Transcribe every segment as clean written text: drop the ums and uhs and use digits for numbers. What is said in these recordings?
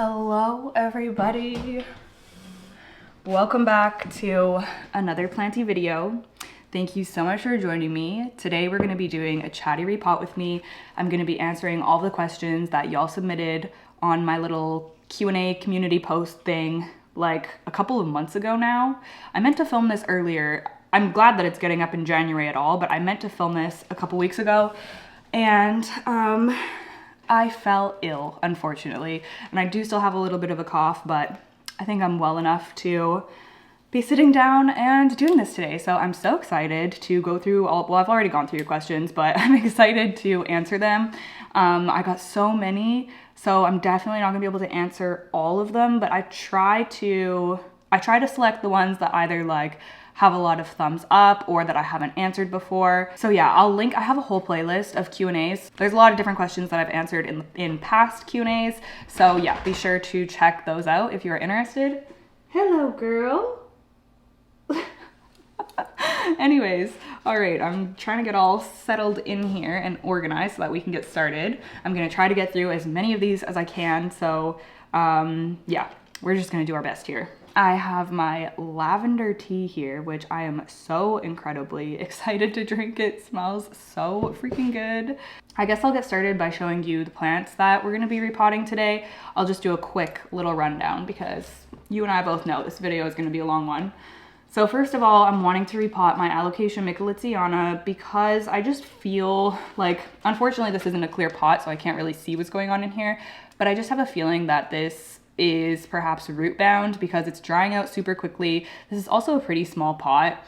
Hello everybody. Welcome back to another planty video. Thank you so much for joining me. Today we're going to be doing a chatty repot with me. I'm going to be answering all the questions that y'all submitted on my little Q&A community post thing like a couple of months ago now. I meant to film this earlier. I'm glad that it's getting up in January at all, but I meant to film this a couple weeks ago and I fell ill, unfortunately, and I do still have a little bit of a cough, but I think I'm well enough to be sitting down and doing this today. So I'm so excited to go through well, I've already gone through your questions, but I'm excited to answer them. I got so many, so I'm definitely not gonna be able to answer all of them, but I try to select the ones that either like have a lot of thumbs up or that I haven't answered before. So yeah, I have a whole playlist of Q&As. There's a lot of different questions that I've answered in past Q&As. So yeah, be sure to check those out if you're interested. Hello, girl. Anyways, all right, I'm trying to get all settled in here and organized so that we can get started. I'm gonna try to get through as many of these as I can. So yeah, we're just gonna do our best here. I have my lavender tea here, which I am so incredibly excited to drink. It smells so freaking good. I guess I'll get started by showing you the plants that we're gonna be repotting today. I'll just do a quick little rundown because you and I both know this video is gonna be a long one. So first of all, I'm wanting to repot my alocasia micholitziana because I just feel like, unfortunately this isn't a clear pot, so I can't really see what's going on in here, but I just have a feeling that this is perhaps root bound because it's drying out super quickly. This is also a pretty small pot.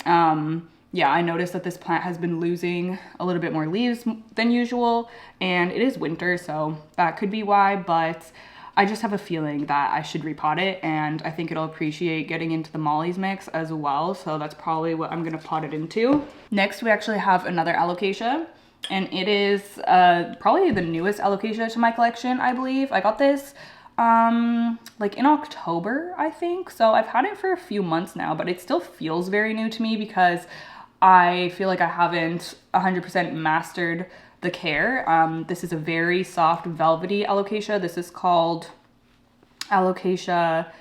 Yeah, I noticed that this plant has been losing a little bit more leaves than usual, and it is winter, so that could be why, but I just have a feeling that I should repot it, and I think it'll appreciate getting into the mollies mix as well, so that's probably what I'm gonna pot it into. Next, we actually have another alocasia, and it is probably the newest alocasia to my collection, I believe. I got this like in October, I think. So I've had it for a few months now, but it still feels very new to me because I feel like I haven't 100% mastered the care. This is a very soft velvety alocasia. This is called alocasia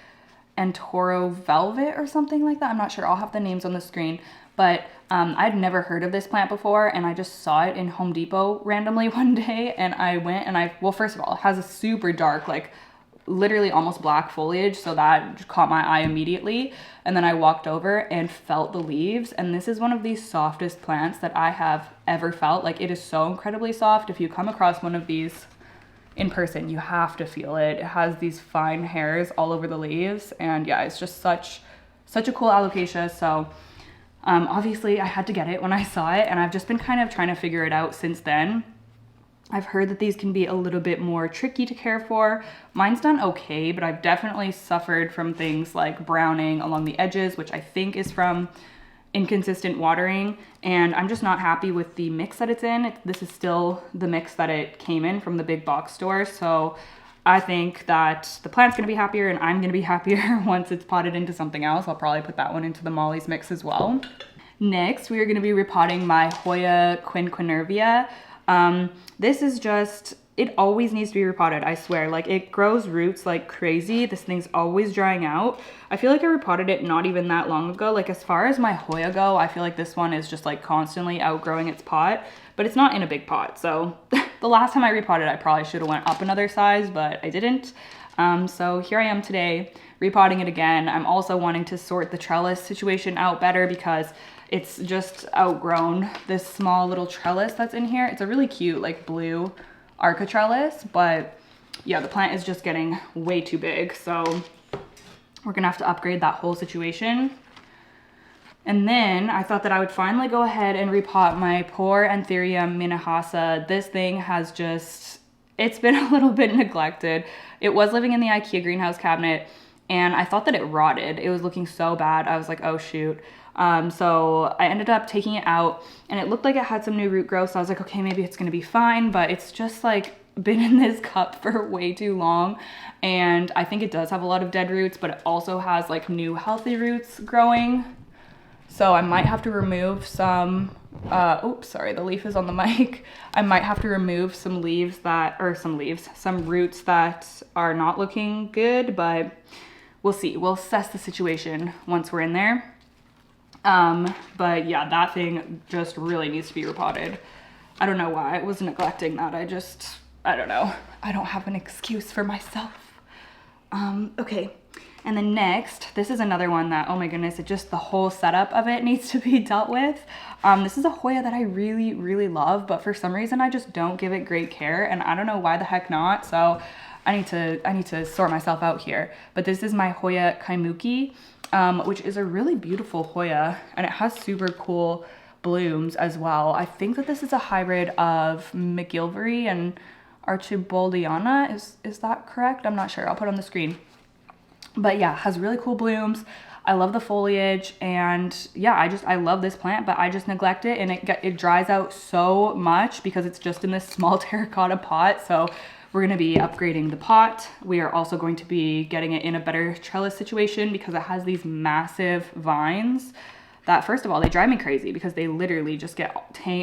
antoro velvet or something like that. I'm not sure. I'll have the names on the screen, but I'd never heard of this plant before, and I just saw it in Home Depot randomly one day, and I went and well, first of all, it has a super dark, like literally almost black foliage, so that caught my eye immediately. And then I walked over and felt the leaves, and this is one of the softest plants that I have ever felt. Like, it is so incredibly soft. If you come across one of these in person, you have to feel it. It has these fine hairs all over the leaves, and yeah, it's just such a cool alocasia. So obviously I had to get it when I saw it, and I've just been kind of trying to figure it out since then. I've heard that these can be a little bit more tricky to care for. Mine's done okay, but I've definitely suffered from things like browning along the edges, which I think is from inconsistent watering, and I'm just not happy with the mix that it's in. This is still the mix that it came in from the big box store, so I think that the plant's gonna be happier and I'm gonna be happier once it's potted into something else. I'll probably put that one into the mollies mix as well. Next, we are gonna be repotting my Hoya quinquenervia. This is just, it always needs to be repotted, I swear. Like, it grows roots like crazy. This thing's always drying out. I feel like I repotted it not even that long ago. Like, as far as my Hoya go, I feel like this one is just like constantly outgrowing its pot, but it's not in a big pot. So the last time I repotted, I probably should have went up another size, but I didn't. So here I am today, repotting it again. I'm also wanting to sort the trellis situation out better because it's just outgrown this small little trellis that's in here. It's a really cute, like, blue arca trellis, but yeah, the plant is just getting way too big. So we're gonna have to upgrade that whole situation. And then I thought that I would finally go ahead and repot my poor Anthurium minahasa. This thing has just, it's been a little bit neglected. It was living in the IKEA greenhouse cabinet, and I thought that it rotted. It was looking so bad. I was like, oh shoot. So I ended up taking it out, and it looked like it had some new root growth. So I was like, okay, maybe it's gonna be fine, but it's just like been in this cup for way too long. And I think it does have a lot of dead roots, but it also has like new healthy roots growing. So I might have to remove some oops, sorry, the leaf is on the mic. I might have to remove some leaves some roots that are not looking good, but we'll see. We'll assess the situation once we're in there. But yeah, that thing just really needs to be repotted. I don't know why I was neglecting that. I don't know. I don't have an excuse for myself. Okay. And then next, this is another one that, oh my goodness, the whole setup of it needs to be dealt with. This is a Hoya that I really, really love, but for some reason I just don't give it great care, and I don't know why the heck not. So I need to sort myself out here. But this is my Hoya kaimuki, which is a really beautiful Hoya, and it has super cool blooms as well. I think that this is a hybrid of McGilvery and Archibaldiana. Is that correct? I'm not sure. I'll put it on the screen. But yeah, has really cool blooms. I love the foliage, and yeah, I love this plant, but I just neglect it, and it dries out so much because it's just in this small terracotta pot. So we're going to be upgrading the pot. We are also going to be getting it in a better trellis situation because it has these massive vines that, first of all, they drive me crazy because they literally just get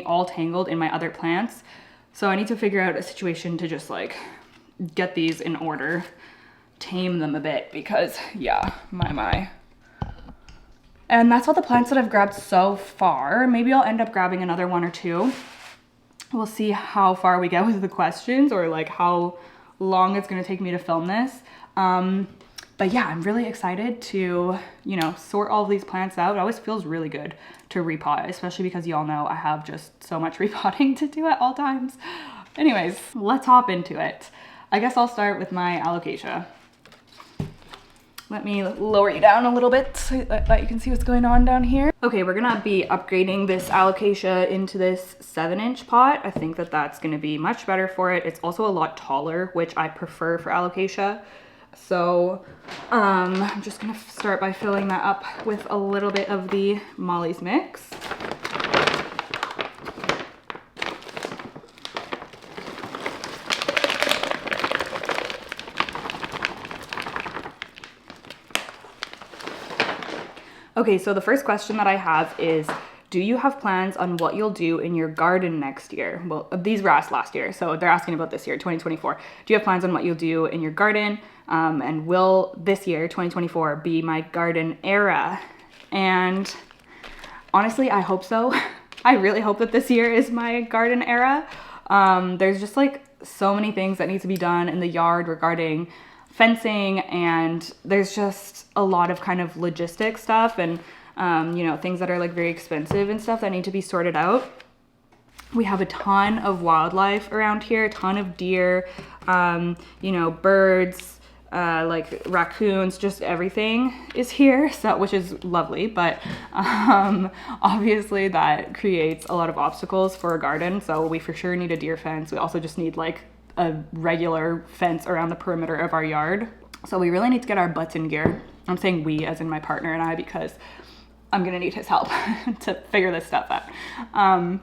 all tangled in my other plants. So I need to figure out a situation to just like get these in order, tame them a bit, because yeah, my. And that's all the plants that I've grabbed so far. Maybe I'll end up grabbing another one or two. We'll see how far we get with the questions, or like how long it's gonna take me to film this. But yeah, I'm really excited to, sort all of these plants out. It always feels really good to repot, especially because y'all know I have just so much repotting to do at all times. Anyways, let's hop into it. I guess I'll start with my alocasia. Let me lower you down a little bit so that you can see what's going on down here. Okay, we're gonna be upgrading this alocasia into this 7-inch pot. I think that that's gonna be much better for it. It's also a lot taller, which I prefer for alocasia. So I'm just gonna start by filling that up with a little bit of the Molly's mix. Okay, so the first question that I have is, do you have plans on what you'll do in your garden next year? Well, these were asked last year, so they're asking about this year, 2024. Do you have plans on what you'll do in your garden? And will this year, 2024, be my garden era? And honestly, I hope so. I really hope that this year is my garden era. There's just like so many things that need to be done in the yard regarding fencing, and there's just a lot of kind of logistic stuff and things that are like very expensive and stuff that need to be sorted out. We have a ton of wildlife around here, a ton of deer, birds, like raccoons, just everything is here, so which is lovely, but obviously that creates a lot of obstacles for a garden. So we for sure need a deer fence. We also just need like a regular fence around the perimeter of our yard. So we really need to get our butts in gear. I'm saying we as in my partner and I, because I'm gonna need his help to figure this stuff out.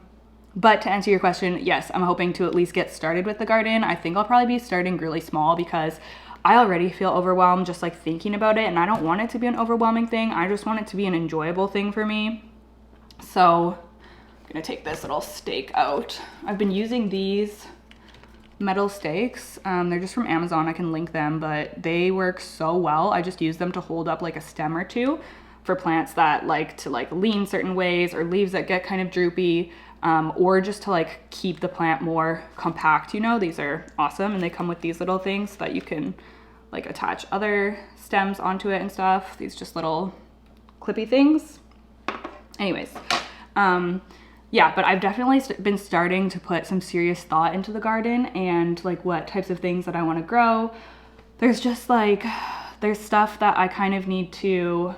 But to answer your question, yes, I'm hoping to at least get started with the garden. I think I'll probably be starting really small because I already feel overwhelmed just like thinking about it, and I don't want it to be an overwhelming thing. I just want it to be an enjoyable thing for me. So I'm gonna take this little stake out. I've been using these metal stakes. They're just from Amazon. I can link them, but they work so well. I just use them to hold up like a stem or two for plants that like to like lean certain ways, or leaves that get kind of droopy, or just to like keep the plant more compact. These are awesome, and they come with these little things so that you can like attach other stems onto it and stuff. These just little clippy things. Anyways, yeah, but I've definitely been starting to put some serious thought into the garden and like what types of things that I want to grow. There's just like, there's stuff that I kind of need to,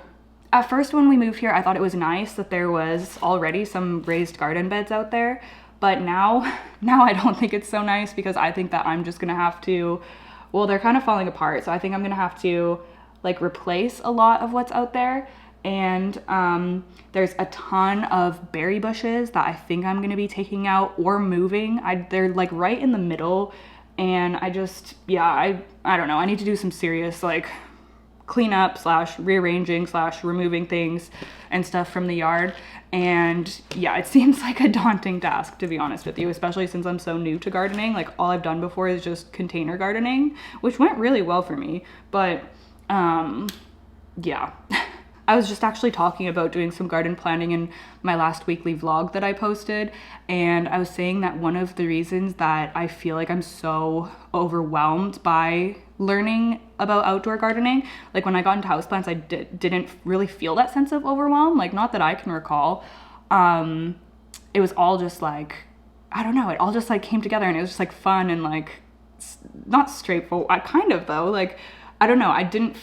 at first when we moved here, I thought it was nice that there was already some raised garden beds out there. But now I don't think it's so nice, because I think that I'm just gonna have to, well, they're kind of falling apart. So I think I'm gonna have to like replace a lot of what's out there. And there's a ton of berry bushes that I think I'm gonna be taking out or moving. They're like right in the middle, and I just, yeah, I don't know. I need to do some serious like cleanup slash rearranging slash removing things and stuff from the yard. And yeah, it seems like a daunting task, to be honest with you, especially since I'm so new to gardening. Like all I've done before is just container gardening, which went really well for me. But yeah, I was just actually talking about doing some garden planning in my last weekly vlog that I posted. And I was saying that one of the reasons that I feel like I'm so overwhelmed by learning about outdoor gardening, like when I got into houseplants, I didn't really feel that sense of overwhelm, like not that I can recall. It was all just like, I don't know, it all just like came together, and it was just like fun and like not straightforward. I kind of though, like, I don't know, I didn't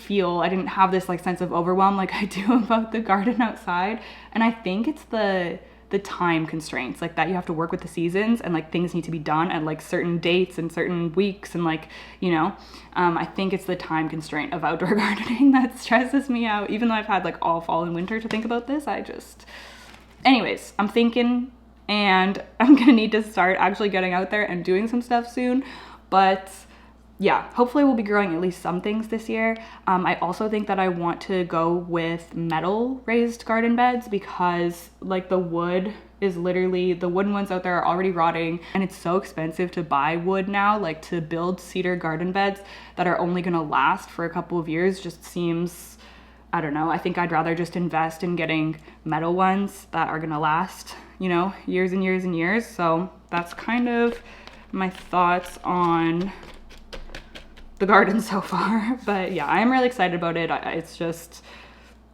have this like sense of overwhelm like I do about the garden outside. And I think it's the time constraints, like that you have to work with the seasons, and like things need to be done at like certain dates and certain weeks, and like, you know, I think it's the time constraint of outdoor gardening that stresses me out, even though I've had like all fall and winter to think about this. Anyways, I'm thinking, and I'm gonna need to start actually getting out there and doing some stuff soon. But yeah, hopefully we'll be growing at least some things this year. I also think that I want to go with metal raised garden beds, because like the wooden ones out there are already rotting, and it's so expensive to buy wood now. Like to build cedar garden beds that are only gonna last for a couple of years just seems, I don't know. I think I'd rather just invest in getting metal ones that are gonna last, you know, years and years and years. So that's kind of my thoughts on the garden so far. But yeah, I'm really excited about it. It's just,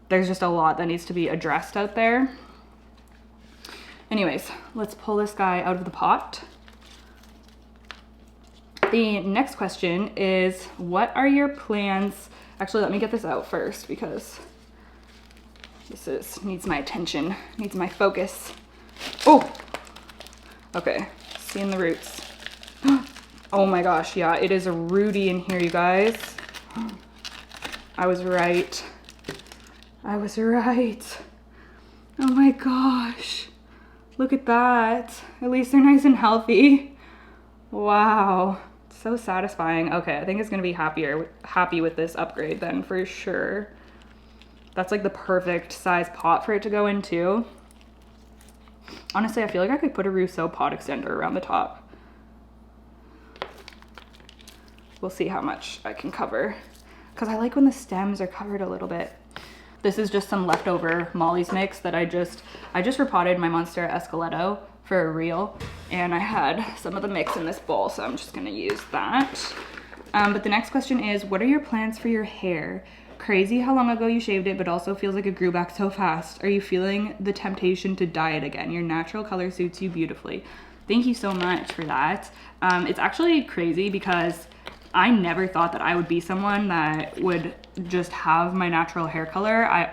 there's just a lot that needs to be addressed out there. Anyways, let's pull this guy out of the pot. The next question is, what are your plans? Actually, let me get this out first, because this needs my attention, needs my focus. Oh, okay, seeing the roots. Oh my gosh, yeah, it is rooty in here, you guys. I was right. I was right. Oh my gosh. Look at that. At least they're nice and healthy. Wow. So satisfying. Okay, I think it's gonna be happy with this upgrade then, for sure. That's like the perfect size pot for it to go into. Honestly, I feel like I could put a Rousseau pot extender around the top. We'll see how much I can cover, because I like when the stems are covered a little bit. This is just some leftover Molly's mix that I just repotted my Monstera Esqueleto for a reel, and I had some of the mix in this bowl, so I'm just gonna use that. But the next question is, what are your plans for your hair? Crazy how long ago you shaved it, but also feels like it grew back so fast. Are you feeling the temptation to dye it again? Your natural color suits you beautifully. Thank you so much for that. It's actually crazy because I never thought that I would be someone that would just have my natural hair color. I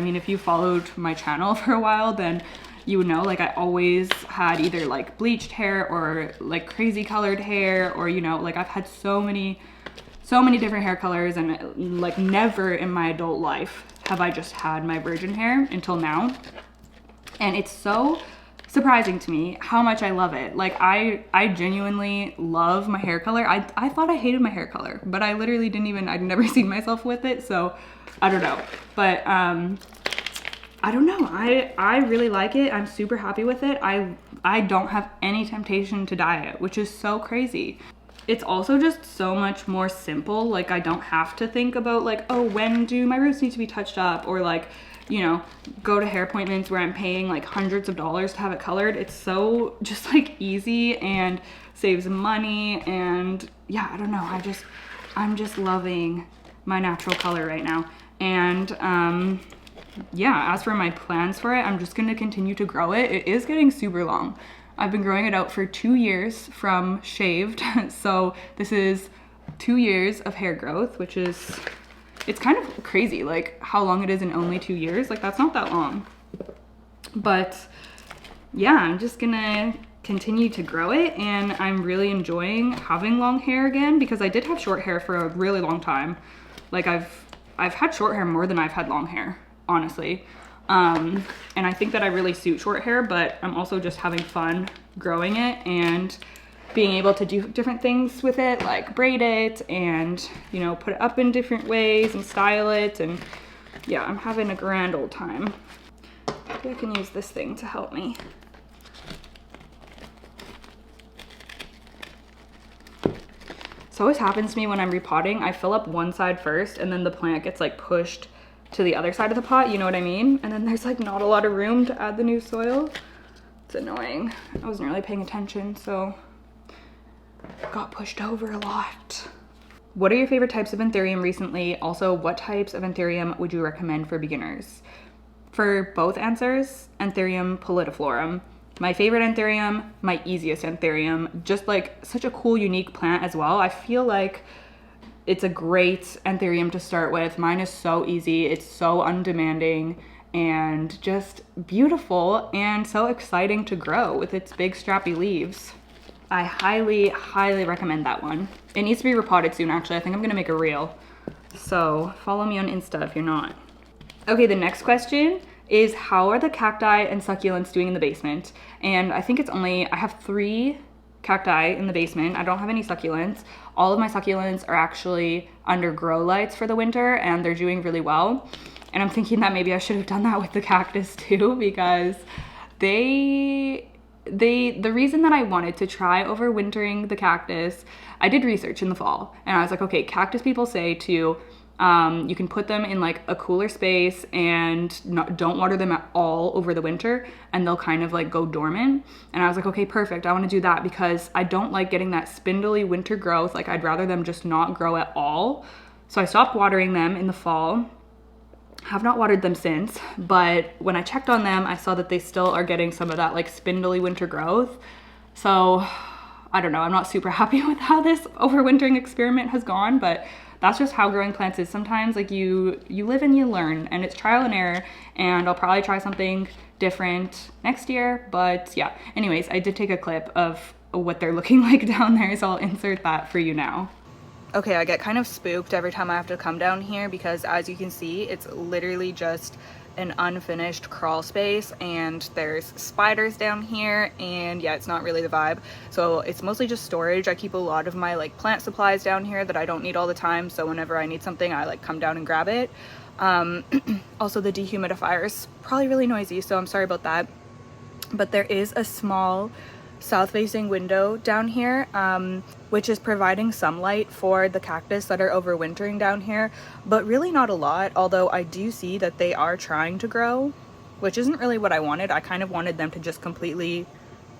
mean, if you followed my channel for a while, then you would know, like, I always had either like bleached hair or like crazy colored hair, or, you know, like I've had so many different hair colors, and like never in my adult life have I just had my virgin hair until now. And it's so surprising to me how much I love it. Like I genuinely love my hair color. I thought I hated my hair color, but I literally I'd never seen myself with it, so I don't know. But I don't know, I really like it. I'm super happy with it. I don't have any temptation to dye it, which is so crazy. It's also just so much more simple. Like I don't have to think about like, oh, when do my roots need to be touched up, or like, you know, go to hair appointments where I'm paying like hundreds of dollars to have it colored. It's so just like easy and saves money, and yeah, I don't know, I'm just loving my natural color right now. And yeah, as for my plans for it, I'm just gonna continue to grow it. It is getting super long. I've been growing it out for 2 years from shaved. So this is 2 years of hair growth, which is, it's kind of crazy, like how long it is in only 2 years. Like that's not that long. But yeah, I'm just gonna continue to grow it, and I'm really enjoying having long hair again, because I did have short hair for a really long time. Like I've had short hair more than I've had long hair, honestly. And I think that I really suit short hair, but I'm also just having fun growing it. And being able to do different things with it, like braid it and, you know, put it up in different ways and style it. And yeah, I'm having a grand old time. Maybe I can use this thing to help me. So always happens to me when I'm repotting. I fill up one side first and then the plant gets like pushed to the other side of the pot, you know what I mean? And then there's like not a lot of room to add the new soil. It's annoying. I wasn't really paying attention, so got pushed over a lot. What are your favorite types of Anthurium recently? Also, what types of Anthurium would you recommend for beginners? For both answers, Anthurium pallidiflorum. My favorite Anthurium, my easiest Anthurium. Just like such a cool, unique plant as well. I feel like it's a great Anthurium to start with. Mine is so easy, it's so undemanding and just beautiful and so exciting to grow with its big strappy leaves. I highly, highly recommend that one. It needs to be repotted soon, actually. I think I'm gonna make a reel. So follow me on Insta if you're not. Okay, the next question is how are the cacti and succulents doing in the basement? And I think I have 3 cacti in the basement. I don't have any succulents. All of my succulents are actually under grow lights for the winter and they're doing really well. And I'm thinking that maybe I should have done that with the cactus too, because the reason that I wanted to try overwintering the cactus, I did research in the fall and I was like, okay, cactus people say to you can put them in like a cooler space and don't water them at all over the winter and they'll kind of like go dormant. And I was like, okay, perfect. I want to do that because I don't like getting that spindly winter growth. Like I'd rather them just not grow at all. So I stopped watering them in the fall. Have not watered them since, but when I checked on them, I saw that they still are getting some of that like spindly winter growth. So I don't know, I'm not super happy with how this overwintering experiment has gone, but that's just how growing plants is sometimes. Like you live and you learn, and it's trial and error, and I'll probably try something different next year. But yeah, anyways, I did take a clip of what they're looking like down there, so I'll insert that for you now. Okay, I get kind of spooked every time I have to come down here because as you can see, it's literally just an unfinished crawl space and there's spiders down here and yeah, it's not really the vibe. So it's mostly just storage. I keep a lot of my like plant supplies down here that I don't need all the time. So whenever I need something, I like come down and grab it. Also the dehumidifier is probably really noisy, so I'm sorry about that. But there is a small south-facing window down here, which is providing some light for the cactus that are overwintering down here, but really not a lot, although I do see that they are trying to grow, which isn't really what I wanted. I kind of wanted them to just completely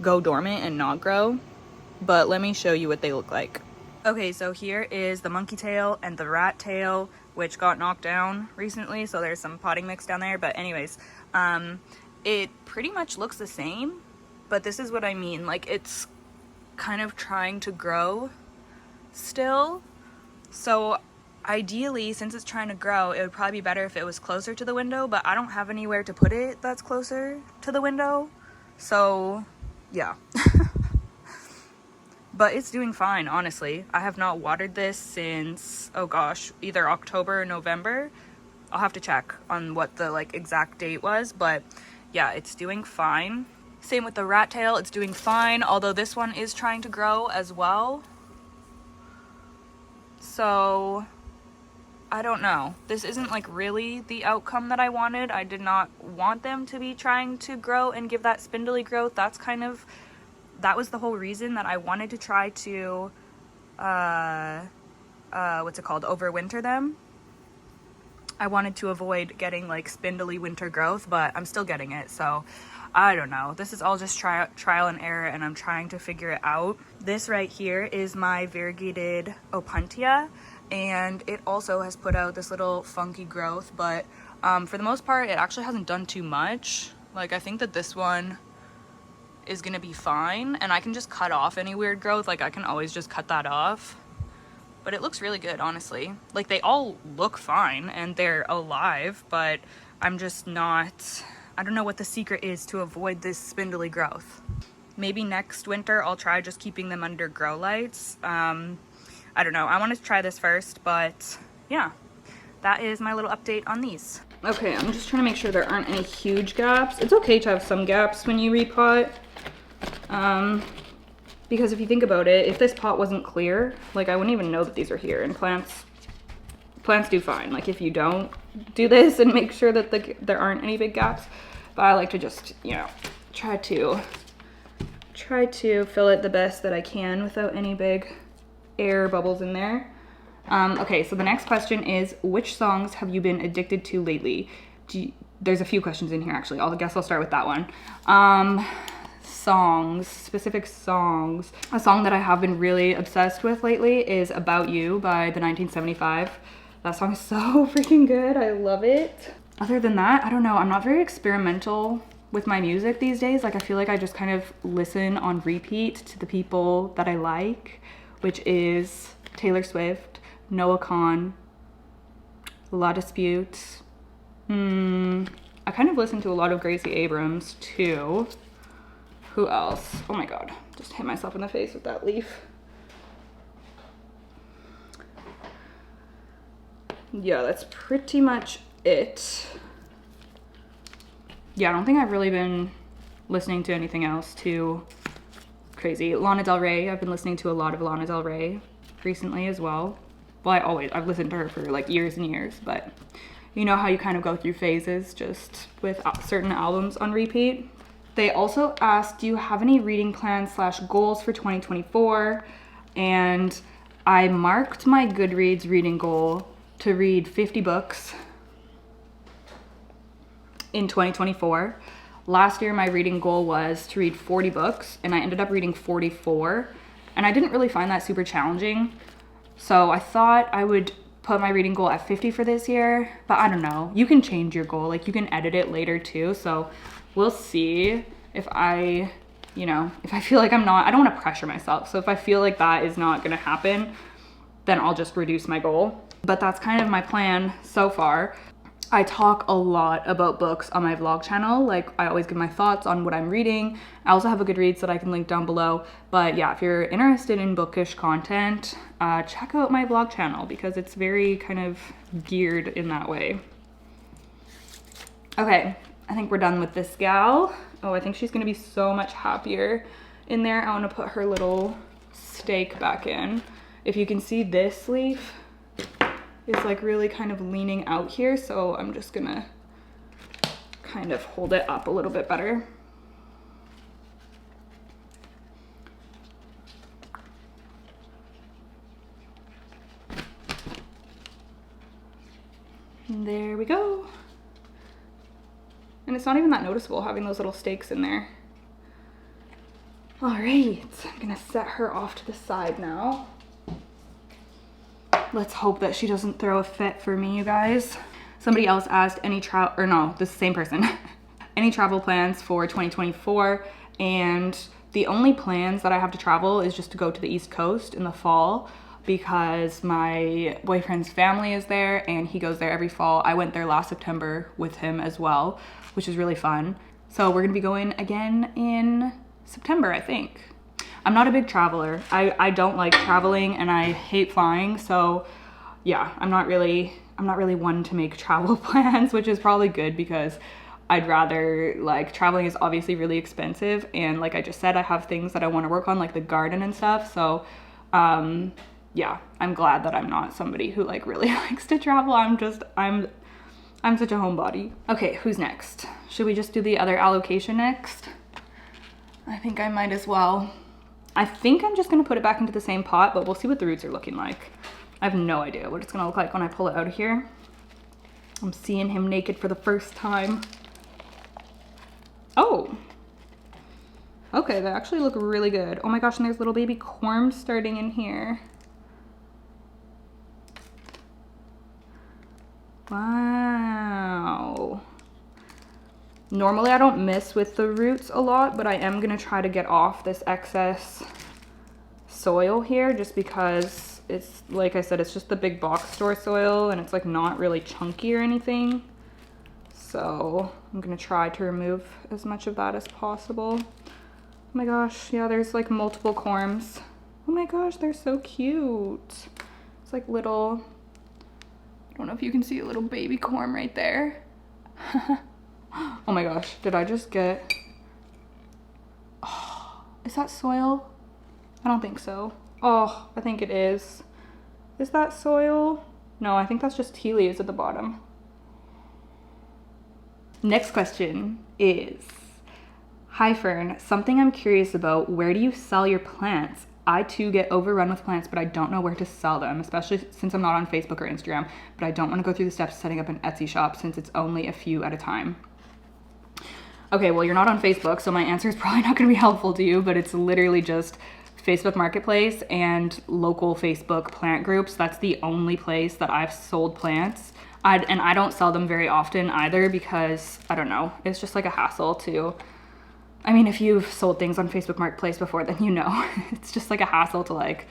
go dormant and not grow, but let me show you what they look like. Okay, so here is the monkey tail and the rat tail, which got knocked down recently, so there's some potting mix down there, but anyways, it pretty much looks the same. But this is what I mean, like it's kind of trying to grow still. So ideally, since it's trying to grow, it would probably be better if it was closer to the window, but I don't have anywhere to put it that's closer to the window. So yeah. But it's doing fine, honestly. I have not watered this since, oh gosh, either October or November. I'll have to check on what the like exact date was, but yeah, it's doing fine. Same with the rat tail, it's doing fine, although this one is trying to grow as well. So, I don't know. This isn't like really the outcome that I wanted. I did not want them to be trying to grow and give that spindly growth. That was the whole reason that I wanted to try to, overwinter them. I wanted to avoid getting like spindly winter growth, but I'm still getting it, so I don't know. This is all just trial and error, and I'm trying to figure it out. This right here is my variegated opuntia, and it also has put out this little funky growth, but for the most part, it actually hasn't done too much. Like, I think that this one is gonna be fine, and I can just cut off any weird growth. Like, I can always just cut that off. But it looks really good, honestly. Like, they all look fine, and they're alive, but I'm just not... I don't know what the secret is to avoid this spindly growth. Maybe next winter I'll try just keeping them under grow lights. I don't know. I want to try this first, but yeah, that is my little update on these. Okay, I'm just trying to make sure there aren't any huge gaps. It's okay to have some gaps when you repot. Because if you think about it, if this pot wasn't clear, like I wouldn't even know that these are here. And plants do fine. Like if you don't do this and make sure that there aren't any big gaps. But I like to just, you know, try to fill it the best that I can without any big air bubbles in there. Okay, so the next question is, which songs have you been addicted to lately? There's a few questions in here actually. I guess I'll start with that one. Specific songs. A song that I have been really obsessed with lately is About You by the 1975. That song is so freaking good. I love it. Other than that, I don't know. I'm not very experimental with my music these days. Like I feel like I just kind of listen on repeat to the people that I like, which is Taylor Swift, Noah Kahan, La Dispute. I kind of listen to a lot of Gracie Abrams too. Who else? Oh my god, just hit myself in the face with that leaf. Yeah, that's pretty much it. Yeah, I don't think I've really been listening to anything else too crazy. Lana Del Rey, I've been listening to a lot of Lana Del Rey recently as well. Well, I've listened to her for like years and years, but you know how you kind of go through phases just with certain albums on repeat. They also asked, do you have any reading plans / goals for 2024? And I marked my Goodreads reading goal to read 50 books in 2024. Last year, my reading goal was to read 40 books, and I ended up reading 44. And I didn't really find that super challenging. So I thought I would put my reading goal at 50 for this year, but I don't know. You can change your goal, like you can edit it later too. So we'll see if I feel like I don't want to pressure myself. So if I feel like that is not going to happen, then I'll just reduce my goal. But that's kind of my plan so far. I talk a lot about books on my vlog channel. Like I always give my thoughts on what I'm reading. I also have a Goodreads that I can link down below. But yeah, if you're interested in bookish content, check out my vlog channel because it's very kind of geared in that way. Okay, I think we're done with this gal. Oh, I think she's gonna be so much happier in there. I wanna put her little stake back in. If you can see, this leaf is like really kind of leaning out here, so I'm just gonna kind of hold it up a little bit better. And there we go. And it's not even that noticeable having those little stakes in there. All right, I'm gonna set her off to the side now. Let's hope that she doesn't throw a fit for me, you guys. Somebody else asked any the same person. Any travel plans for 2024? And the only plans that I have to travel is just to go to the East Coast in the fall because my boyfriend's family is there and he goes there every fall. I went there last September with him as well, which is really fun. So we're gonna be going again in September, I think. I'm not a big traveler. I don't like traveling and I hate flying. So yeah, I'm not really one to make travel plans, which is probably good because I'd rather, like, traveling is obviously really expensive. And like I just said, I have things that I want to work on, like the garden and stuff. So yeah, I'm glad that I'm not somebody who like really likes to travel. I'm such a homebody. Okay, who's next? Should we just do the other alocasia next? I think I might as well. I think I'm just gonna put it back into the same pot, but we'll see what the roots are looking like. I have no idea what it's gonna look like when I pull it out of here. I'm seeing him naked for the first time. Oh, okay, they actually look really good. Oh my gosh, and there's little baby corms starting in here. Wow. Normally I don't mess with the roots a lot, but I am gonna try to get off this excess soil here just because it's, like I said, it's just the big box store soil and it's like not really chunky or anything. So I'm gonna try to remove as much of that as possible. Oh my gosh, yeah, there's like multiple corms. Oh my gosh, they're so cute. It's like little, I don't know if you can see a little baby corm right there. Oh my gosh, did I just get, oh, is that soil? I don't think so. Oh, I think it is. Is that soil? No, I think that's just tea leaves at the bottom. Next question is, hi Fern, something I'm curious about, where do you sell your plants? I too get overrun with plants, but I don't know where to sell them, especially since I'm not on Facebook or Instagram, but I don't want to go through the steps of setting up an Etsy shop since it's only a few at a time. Okay, well, you're not on Facebook, so my answer is probably not going to be helpful to you, but it's literally just Facebook Marketplace and local Facebook plant groups. That's the only place that I've sold plants. And I don't sell them very often either because, I don't know, it's just like a hassle to, I mean, if you've sold things on Facebook Marketplace before, then you know, it's just like a hassle to like,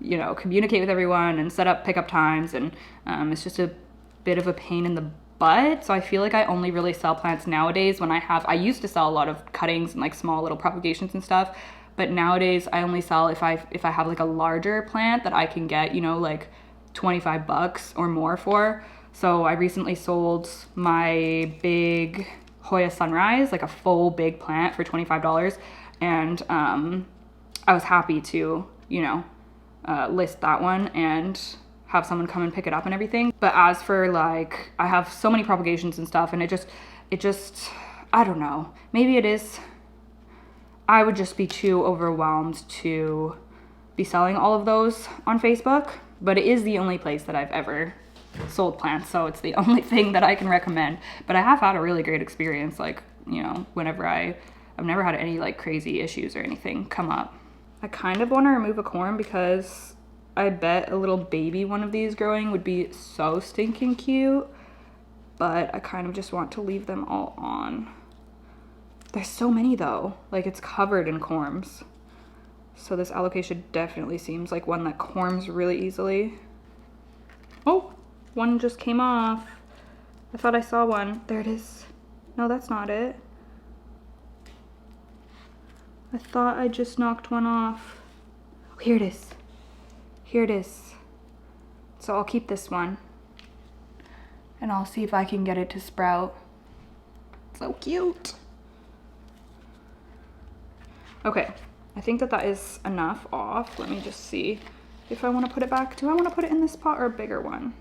you know, communicate with everyone and set up pickup times. And it's just a bit of a pain in the butt. So I feel like I only really sell plants nowadays when I used to sell a lot of cuttings and like small little propagations and stuff. But nowadays I only sell if I have like a larger plant that I can get, you know, like $25 or more for. So I recently sold my big Hoya Sunrise, like a full big plant for $25. And I was happy to, you know, list that one and have someone come and pick it up and everything. But as for like, I have so many propagations and stuff, and it just, I don't know. Maybe it is, I would just be too overwhelmed to be selling all of those on Facebook, but it is the only place that I've ever sold plants, so it's the only thing that I can recommend. But I have had a really great experience, like, you know, whenever I've never had any like crazy issues or anything come up. I kind of want to remove a corm because I bet a little baby one of these growing would be so stinking cute, but I kind of just want to leave them all on. There's so many though, like it's covered in corms. So this alocasia definitely seems like one that corms really easily. Oh, one just came off. I thought I saw one. There it is. No, that's not it. I thought I just knocked one off. Oh, here it is. Here it is. So I'll keep this one. And I'll see if I can get it to sprout. So cute. Okay, I think that is enough off. Let me just see if I want to put it back. Do I want to put it in this pot or a bigger one?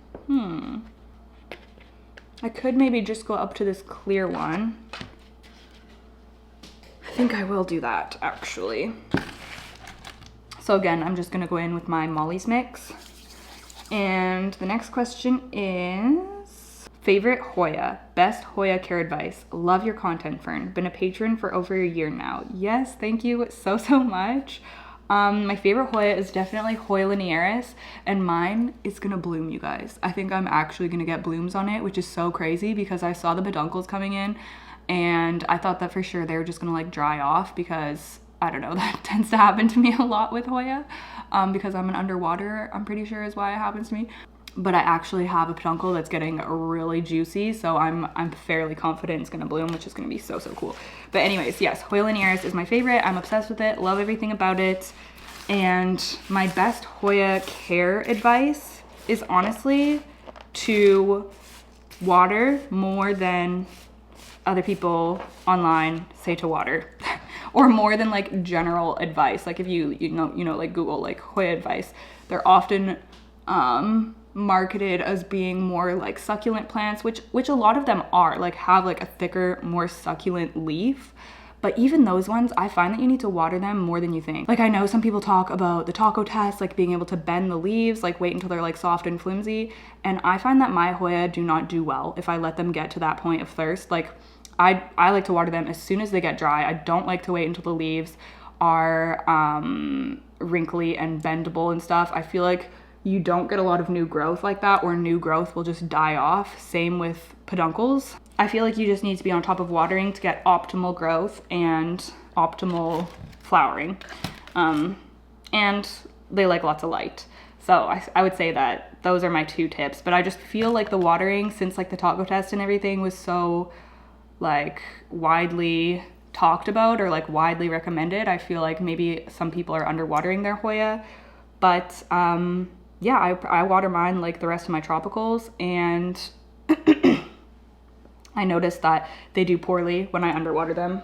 I could maybe just go up to this clear one. I think I will do that actually. So again, I'm just gonna go in with my Molly's mix. And the next question is, favorite Hoya, best Hoya care advice. Love your content, Fern. Been a patron for over a year now. Yes, thank you so much. My favorite Hoya is definitely Hoya linearis, and mine is gonna bloom, you guys. I think I'm actually gonna get blooms on it, which is so crazy because I saw the peduncles coming in and I thought that for sure they were just gonna like dry off because I don't know, that tends to happen to me a lot with Hoya because I'm an underwater, I'm pretty sure is why it happens to me. But I actually have a peduncle that's getting really juicy, so I'm fairly confident it's gonna bloom, which is gonna be so cool. But anyways, yes, Hoya linearis is my favorite. I'm obsessed with it, love everything about it. And my best Hoya care advice is honestly to water more than other people online say to water. Or more than like general advice. Like if you know like Google like Hoya advice, they're often marketed as being more like succulent plants, which a lot of them are, like have like a thicker, more succulent leaf. But even those ones, I find that you need to water them more than you think. Like I know some people talk about the taco test, like being able to bend the leaves, like wait until they're like soft and flimsy. And I find that my Hoya do not do well if I let them get to that point of thirst. Like I like to water them as soon as they get dry. I don't like to wait until the leaves are wrinkly and bendable and stuff. I feel like you don't get a lot of new growth like that, or new growth will just die off. Same with peduncles. I feel like you just need to be on top of watering to get optimal growth and optimal flowering. And they like lots of light. So I would say that those are my two tips. But I just feel like the watering, since like the taco test and everything was so like widely talked about or like widely recommended, I feel like maybe some people are underwatering their Hoya. But yeah, I water mine like the rest of my tropicals, and I noticed that they do poorly when I underwater them.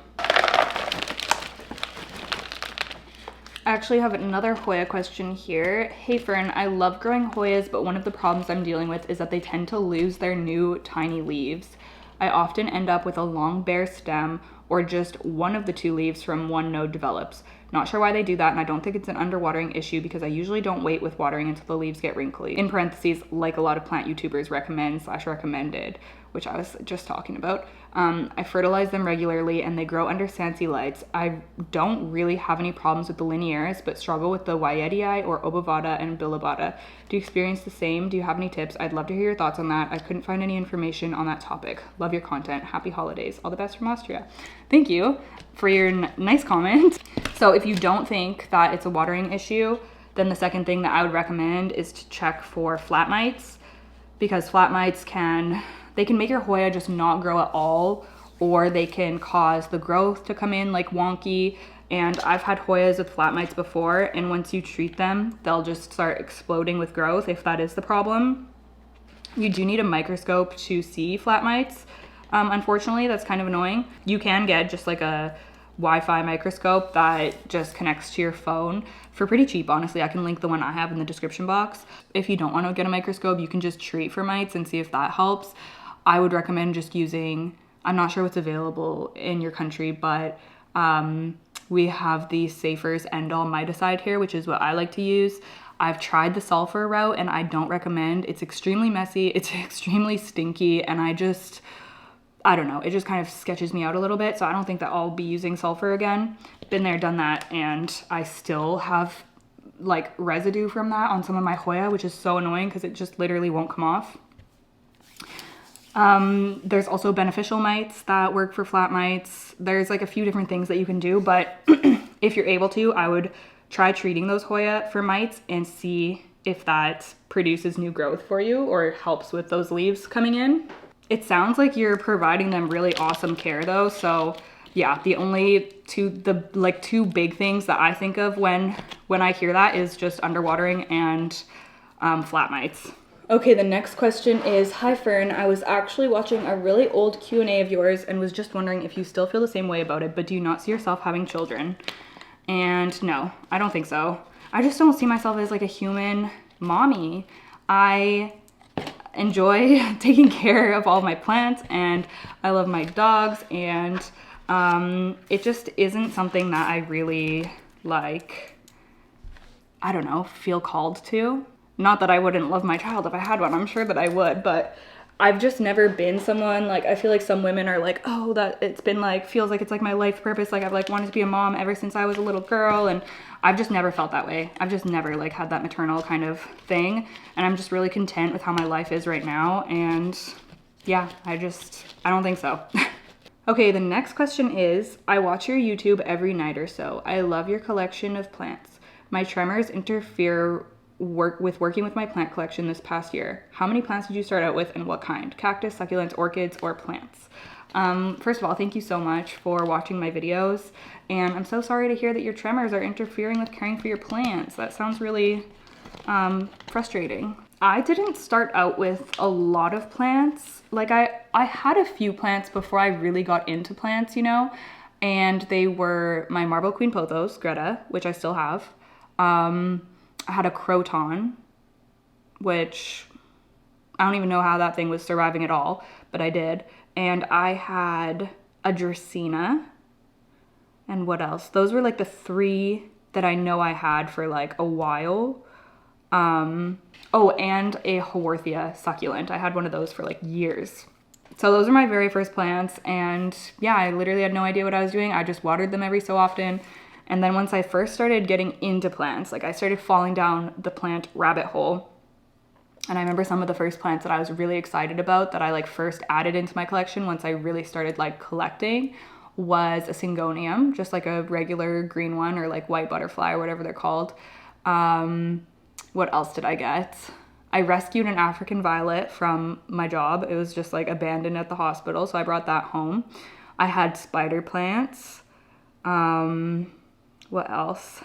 I actually have another Hoya question here. Hey Fern, I love growing Hoyas, but one of the problems I'm dealing with is that they tend to lose their new tiny leaves. I often end up with a long bare stem or just one of the two leaves from one node develops. Not sure why they do that, and I don't think it's an underwatering issue because I usually don't wait with watering until the leaves get wrinkly. In parentheses, like a lot of plant YouTubers recommend/recommended, which I was just talking about. I fertilize them regularly and they grow under Sansi lights. I don't really have any problems with the linearis, but struggle with the Wyetii or Obovata and Bilobata. Do you experience the same? Do you have any tips? I'd love to hear your thoughts on that. I couldn't find any information on that topic. Love your content. Happy holidays. All the best from Austria. Thank you for your nice comment. So if you don't think that it's a watering issue, then the second thing that I would recommend is to check for flat mites, because flat mites can make your Hoya just not grow at all, or they can cause the growth to come in like wonky. And I've had Hoyas with flat mites before, and once you treat them, they'll just start exploding with growth if that is the problem. You do need a microscope to see flat mites. Unfortunately, that's kind of annoying. You can get just like a Wi-Fi microscope that just connects to your phone for pretty cheap, honestly. I can link the one I have in the description box. If you don't want to get a microscope, you can just treat for mites and see if that helps. I would recommend just using, I'm not sure what's available in your country, but we have the Safer's End-All Miticide here, which is what I like to use. I've tried the sulfur route and I don't recommend. It's extremely messy, it's extremely stinky, and I don't know, it just kind of sketches me out a little bit, so I don't think that I'll be using sulfur again. Been there, done that, and I still have like residue from that on some of my Hoya, which is so annoying because it just literally won't come off. There's also beneficial mites that work for flat mites. There's like a few different things that you can do, but if you're able to, I would try treating those Hoya for mites and see if that produces new growth for you or helps with those leaves coming in. It sounds like you're providing them really awesome care though. So yeah, the only two big things that I think of when I hear that is just underwatering and flat mites. Okay, the next question is, hi Fern, I was actually watching a really old Q&A of yours and was just wondering if you still feel the same way about it, but do you not see yourself having children? And no, I don't think so. I just don't see myself as like a human mommy. I enjoy taking care of all my plants and I love my dogs, and it just isn't something that I really like, I don't know, feel called to. Not that I wouldn't love my child if I had one, I'm sure that I would, but I've just never been someone, like, I feel like some women are like, oh, that it's been like, feels like it's like my life purpose, like I've like wanted to be a mom ever since I was a little girl, and I've just never felt that way. I've just never like had that maternal kind of thing, and I'm just really content with how my life is right now, and yeah, I don't think so. Okay, the next question is, I watch your YouTube every night or so. I love your collection of plants. My tremors interfere with working with my plant collection this past year. How many plants did you start out with and what kind? Cactus, succulents, orchids, or plants? First of all, thank you so much for watching my videos, and I'm so sorry to hear that your tremors are interfering with caring for your plants. That sounds really frustrating. I didn't start out with a lot of plants. Like I had a few plants before I really got into plants, you know, and they were my marble queen pothos, Greta, which I still have. I had a croton, which I don't even know how that thing was surviving at all, but I did. And I had a Dracaena, and what else? Those were like the three that I know I had for like a while. Oh, and a Haworthia succulent. I had one of those for like years. So those are my very first plants, and yeah, I literally had no idea what I was doing. I just watered them every so often. And then once I first started getting into plants, like I started falling down the plant rabbit hole. And I remember some of the first plants that I was really excited about that I like first added into my collection once I really started like collecting was a Syngonium, just like a regular green one, or like white butterfly or whatever they're called. What else did I get? I rescued an African violet from my job. It was just like abandoned at the hospital, so I brought that home. I had spider plants. What else?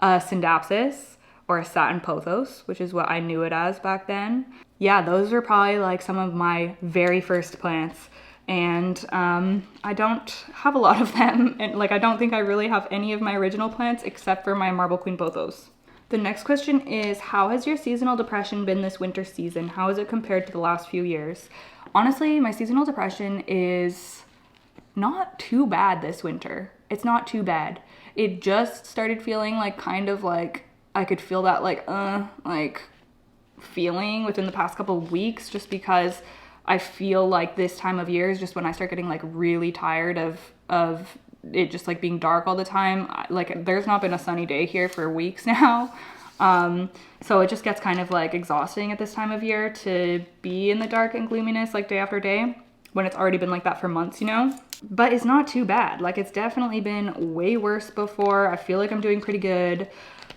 Syndapsis, or a satin pothos, which is what I knew it as back then. Yeah, those were probably like some of my very first plants. and I don't have a lot of them. And like, I don't think I really have any of my original plants except for my marble queen pothos. The next question is, how has your seasonal depression been this winter season? How is it compared to the last few years? Honestly, my seasonal depression is not too bad this winter. It's not too bad. It just started feeling like kind of like I could feel that like feeling within the past couple of weeks, just because I feel like this time of year is just when I start getting like really tired of it just like being dark all the time. Like there's not been a sunny day here for weeks now. So it just gets kind of like exhausting at this time of year to be in the dark and gloominess like day after day when it's already been like that for months, you know? But it's not too bad. Like it's definitely been way worse before. I feel like I'm doing pretty good.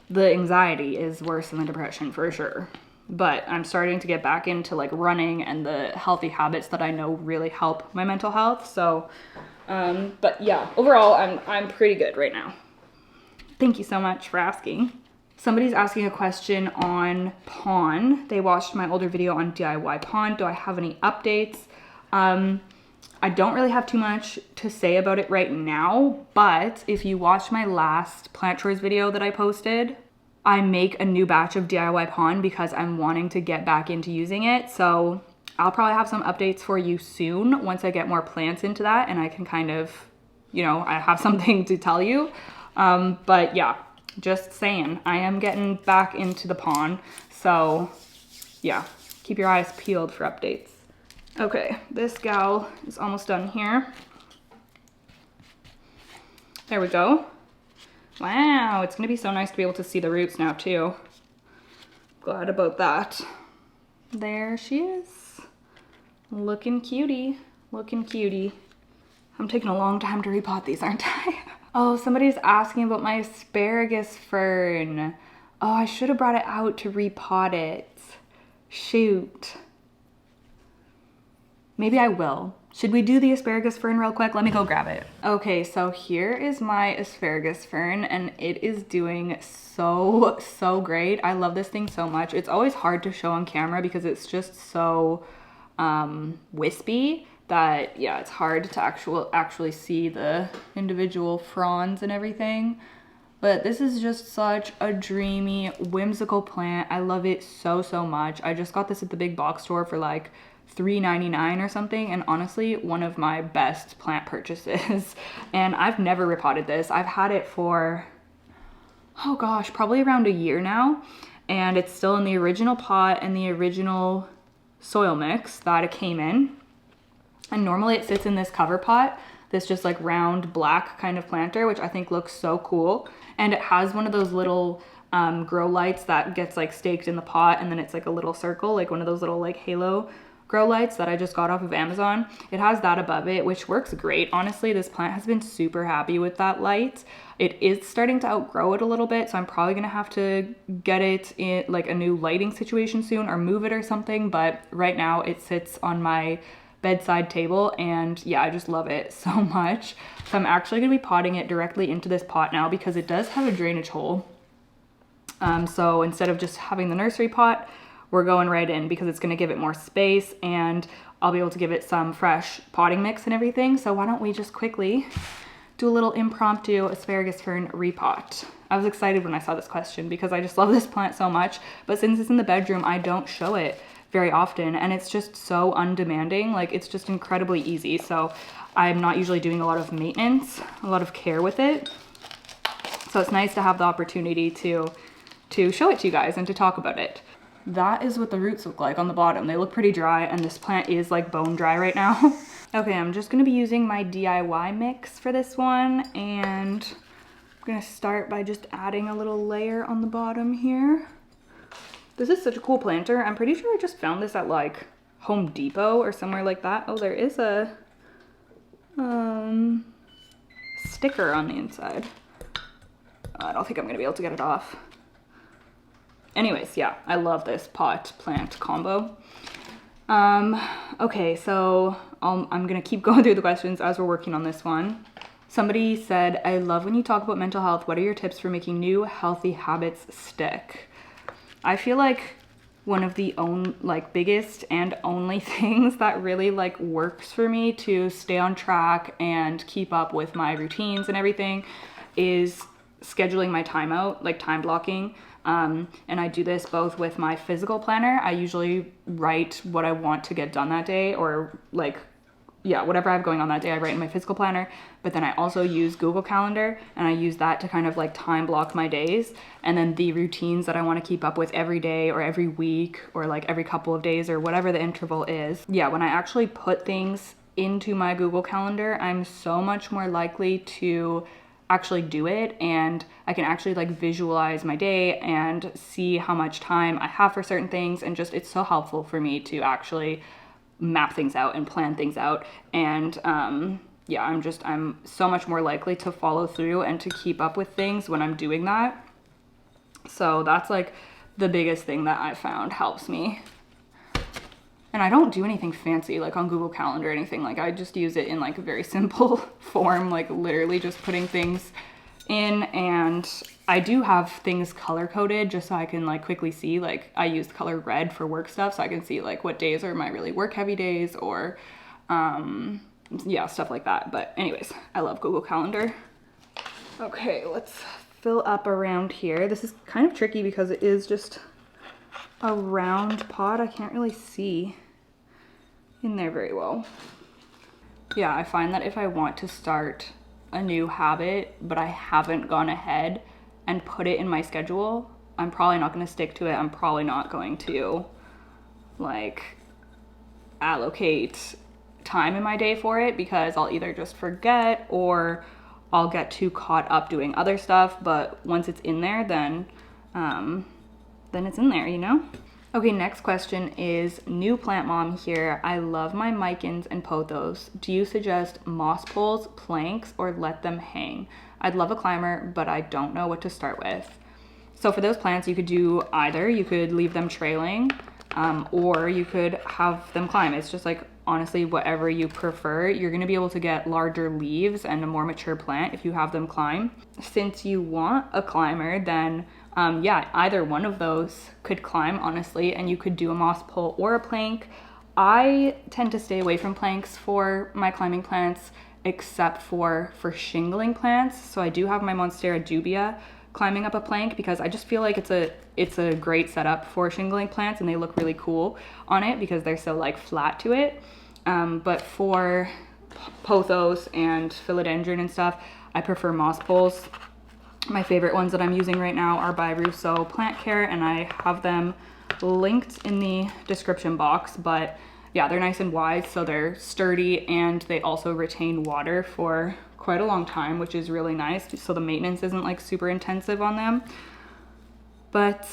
The anxiety is worse than the depression for sure. But I'm starting to get back into like running and the healthy habits that I know really help my mental health. So, but yeah, overall, I'm pretty good right now. Thank you so much for asking. Somebody's asking a question on pond. They watched my older video on DIY pond. Do I have any updates? I don't really have too much to say about it right now, but if you watched my last plant chores video that I posted, I make a new batch of DIY pond because I'm wanting to get back into using it. So I'll probably have some updates for you soon once I get more plants into that and I can kind of, you know, I have something to tell you. But yeah, just saying, I am getting back into the pond. So yeah, keep your eyes peeled for updates. Okay, this gal is almost done here. There we go. Wow, it's gonna be so nice to be able to see the roots now too. Glad about that. There she is. Looking cutie, looking cutie. I'm taking a long time to repot these, aren't I? Oh, somebody's asking about my asparagus fern. Oh, I should have brought it out to repot it. Shoot. Maybe I will. Should we do the asparagus fern real quick? Let me go grab it. Okay, so here is my asparagus fern and it is doing so great. I love this thing so much. It's always hard to show on camera because it's just so wispy that, yeah, it's hard to actually see the individual fronds and everything. But this is just such a dreamy, whimsical plant. I love it so much. I just got this at the big box store for like $3.99 or something, and honestly one of my best plant purchases. And I've never repotted this. I've had it for, oh gosh, probably around a year now, and it's still in the original pot and the original soil mix that it came in. And normally it sits in this cover pot, this just like round black kind of planter, which I think looks so cool. And it has one of those little grow lights that gets like staked in the pot, and then it's like a little circle, like one of those little like halo grow lights that I just got off of Amazon. It has that above it, which works great. Honestly, this plant has been super happy with that light. It is starting to outgrow it a little bit, so I'm probably gonna have to get it in like a new lighting situation soon or move it or something, but right now it sits on my bedside table and yeah, I just love it so much. So I'm actually gonna be potting it directly into this pot now because it does have a drainage hole. So instead of just having the nursery pot, we're going right in because it's gonna give it more space and I'll be able to give it some fresh potting mix and everything. So why don't we just quickly do a little impromptu asparagus fern repot. I was excited when I saw this question because I just love this plant so much, but since it's in the bedroom, I don't show it very often and it's just so undemanding. Like it's just incredibly easy. So I'm not usually doing a lot of maintenance, a lot of care with it. So it's nice to have the opportunity to show it to you guys and to talk about it. That is what the roots look like on the bottom. They look pretty dry and this plant is like bone dry right now. Okay, I'm just gonna be using my DIY mix for this one and I'm gonna start by just adding a little layer on the bottom here. This is such a cool planter. I'm pretty sure I just found this at like Home Depot or somewhere like that. Oh, there is a sticker on the inside. I don't think I'm gonna be able to get it off. Anyways, yeah, I love this pot plant combo. Okay, so I'm gonna keep going through the questions as we're working on this one. Somebody said, I love when you talk about mental health. What are your tips for making new healthy habits stick? I feel like one of the biggest and only things that really like works for me to stay on track and keep up with my routines and everything is scheduling my time out, like time blocking. And I do this both with my physical planner. I usually write what I want to get done that day, or like, yeah, whatever I have going on that day, I write in my physical planner. But then I also use Google Calendar, and I use that to kind of like time block my days. And then the routines that I want to keep up with every day or every week or like every couple of days or whatever the interval is. Yeah, when I actually put things into my Google Calendar, I'm so much more likely to actually do it, and I can actually like visualize my day and see how much time I have for certain things, and just it's so helpful for me to actually map things out and plan things out. And yeah, I'm so much more likely to follow through and to keep up with things when I'm doing that. So that's like the biggest thing that I found helps me. And I don't do anything fancy like on Google Calendar or anything. Like I just use it in like a very simple form, like literally just putting things in. And I do have things color coded just so I can like quickly see, like I use the color red for work stuff, so I can see like what days are my really work heavy days, or yeah, stuff like that. But anyways, I love Google Calendar. Okay, let's fill up around here. This is kind of tricky because it is just a round pot. I can't really see in there very well. Yeah, I find that if I want to start a new habit but I haven't gone ahead and put it in my schedule, I'm probably not going to stick to it. I'm probably not going to like allocate time in my day for it, because I'll either just forget or I'll get too caught up doing other stuff. But once it's in there, then it's in there, you know? Okay, next question is new plant mom here. I love my micans and pothos. Do you suggest moss poles, planks, or let them hang? I'd love a climber, but I don't know what to start with. So for those plants, you could do either. You could leave them trailing, or you could have them climb. It's just like, honestly, whatever you prefer. You're gonna be able to get larger leaves and a more mature plant if you have them climb. Since you want a climber, then yeah, either one of those could climb, honestly, and you could do a moss pole or a plank. I tend to stay away from planks for my climbing plants, except for shingling plants. So I do have my Monstera dubia climbing up a plank, because I just feel like it's a great setup for shingling plants, and they look really cool on it because they're so like flat to it. But for pothos and philodendron and stuff, I prefer moss poles. My favorite ones that I'm using right now are by Rousseau Plant Care, and I have them linked in the description box. But yeah, they're nice and wide, so they're sturdy, and they also retain water for quite a long time, which is really nice. So the maintenance isn't like super intensive on them. But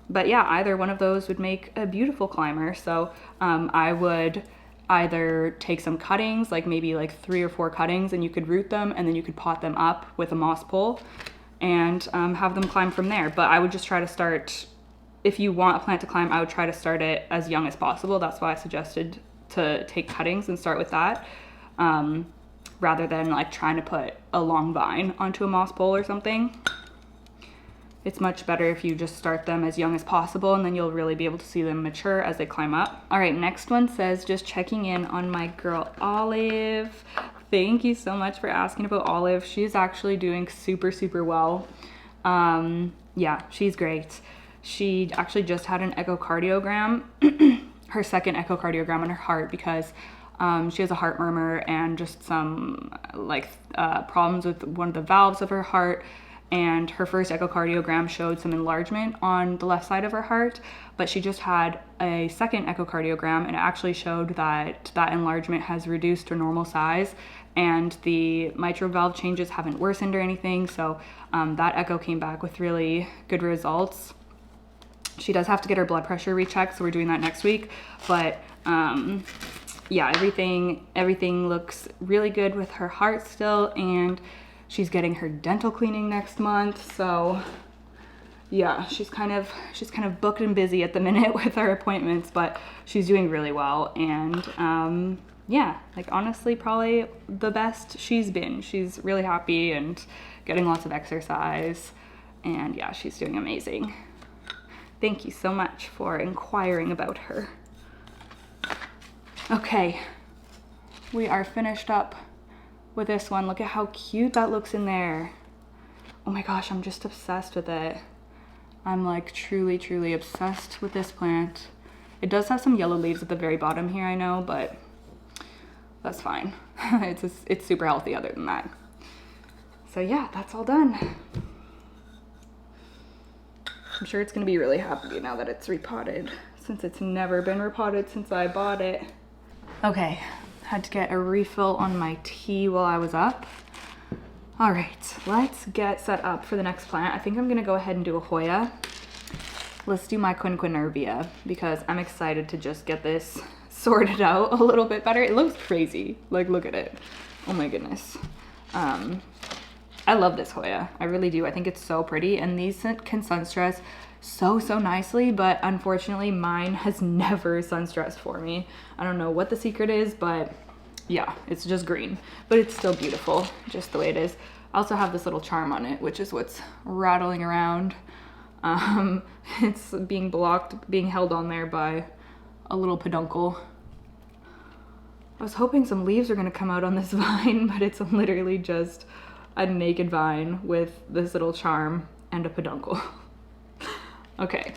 yeah, either one of those would make a beautiful climber. So I would either take some cuttings, like maybe like 3 or 4 cuttings, and you could root them, and then you could pot them up with a moss pole and have them climb from there. But I would just try to start, if you want a plant to climb, I would try to start it as young as possible. That's why I suggested to take cuttings and start with that, rather than like trying to put a long vine onto a moss pole or something. It's much better if you just start them as young as possible, and then you'll really be able to see them mature as they climb up. All right, next one says, just checking in on my girl Olive. Thank you so much for asking about Olive. She's actually doing super, super well. Yeah, she's great. She actually just had an echocardiogram, her second echocardiogram on her heart, because she has a heart murmur and just some like problems with one of the valves of her heart. And her first echocardiogram showed some enlargement on the left side of her heart, but she just had a second echocardiogram, and it actually showed that that enlargement has reduced to normal size, and the mitral valve changes haven't worsened or anything. So that echo came back with really good results. She does have to get her blood pressure rechecked, so we're doing that next week. But yeah, everything looks really good with her heart still, and she's getting her dental cleaning next month. So yeah, she's kind of booked and busy at the minute with her appointments, but she's doing really well. And yeah, like honestly, probably the best she's been. She's really happy and getting lots of exercise, and yeah, she's doing amazing. Thank you so much for inquiring about her. Okay, we are finished up with this one. Look at how cute that looks in there. Oh my gosh, I'm just obsessed with it. I'm like truly, truly obsessed with this plant. It does have some yellow leaves at the very bottom here, I know, but that's fine. It's super healthy other than that. So yeah, that's all done. I'm sure it's gonna be really happy now that it's repotted, since it's never been repotted since I bought it. Okay, had to get a refill on my tea while I was up. All right, let's get set up for the next plant. I think I'm gonna go ahead and do a Hoya. Let's do my quinquenervia because I'm excited to just get this sorted out a little bit better. It looks crazy, like look at it. Oh my goodness. I love this Hoya, I really do. I think it's so pretty, and these can sun stress so nicely, but unfortunately mine has never sun stressed for me. I don't know what the secret is, but yeah, it's just green, but it's still beautiful just the way it is. I also have this little charm on it, which is what's rattling around. It's being held on there by a little peduncle. I was hoping some leaves are gonna come out on this vine, but it's literally just a naked vine with this little charm and a peduncle. Okay,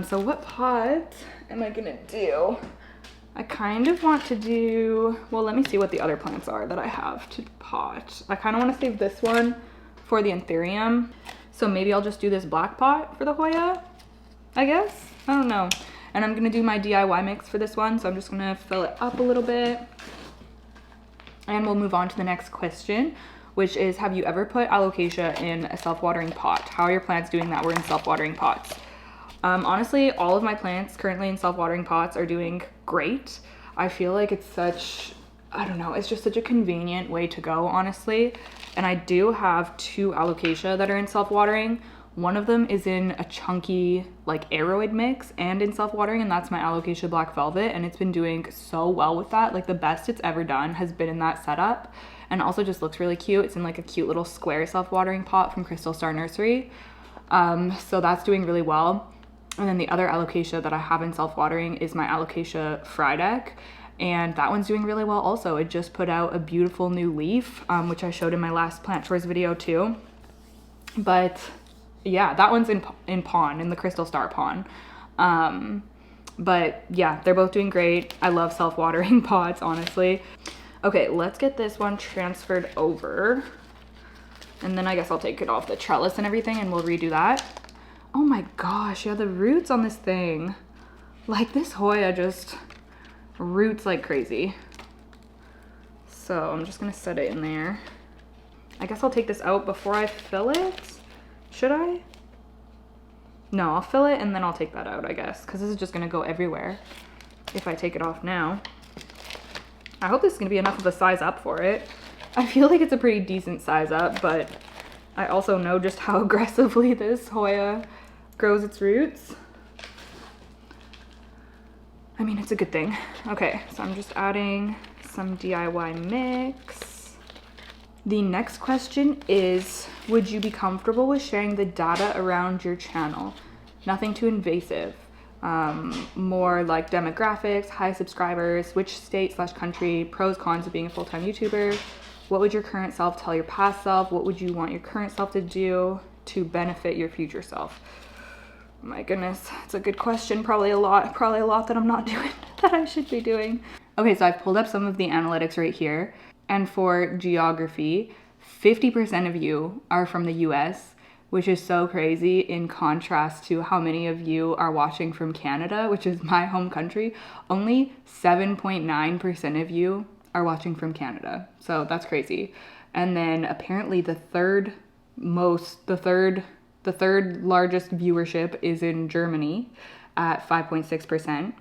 so what pot am I gonna do? I kind of want to do, well, let me see what the other plants are that I have to pot. I kind of want to save this one for the Anthurium. So maybe I'll just do this black pot for the Hoya, I guess. I don't know. And I'm gonna do my DIY mix for this one. So I'm just gonna fill it up a little bit. And we'll move on to the next question, which is, have you ever put alocasia in a self-watering pot? How are your plants doing that? We're in self-watering pots. Honestly, all of my plants currently in self-watering pots are doing great. I feel like it's such, I don't know, it's just such a convenient way to go, honestly. And I do have 2 alocasia that are in self-watering. One of them is in a chunky, like aroid mix and in self-watering, and that's my alocasia black velvet, and it's been doing so well with that. Like the best it's ever done has been in that setup, and also just looks really cute. It's in like a cute little square self-watering pot from Crystal Star Nursery. So that's doing really well. And then the other alocasia that I have in self-watering is my alocasia Frydek, and that one's doing really well also. It just put out a beautiful new leaf, which I showed in my last plant tours video too. But yeah, that one's in pon, in the Crystal Star pon. But yeah, they're both doing great. I love self-watering pots, honestly. Okay, let's get this one transferred over. And then I guess I'll take it off the trellis and everything and we'll redo that. Oh my gosh, yeah, the roots on this thing. Like this Hoya just roots like crazy. So I'm just gonna set it in there. I guess I'll take this out before I fill it. Should I? No, I'll fill it and then I'll take that out, I guess, because this is just gonna go everywhere if I take it off now. I hope this is gonna be enough of a size up for it. I feel like it's a pretty decent size up, but I also know just how aggressively this Hoya grows its roots. I mean, it's a good thing. Okay, so I'm just adding some DIY mix. The next question is, would you be comfortable with sharing the data around your channel? Nothing too invasive. More like demographics, high subscribers, which state/country, pros, cons of being a full-time YouTuber. What would your current self tell your past self? What would you want your current self to do to benefit your future self? My goodness, it's a good question. Probably a lot that I'm not doing that I should be doing. Okay, so I've pulled up some of the analytics right here. And for geography, 50% of you are from the US, which is so crazy in contrast to how many of you are watching from Canada, which is my home country. Only 7.9% of you are watching from Canada. So that's crazy. And then apparently the third largest viewership is in Germany at 5.6%.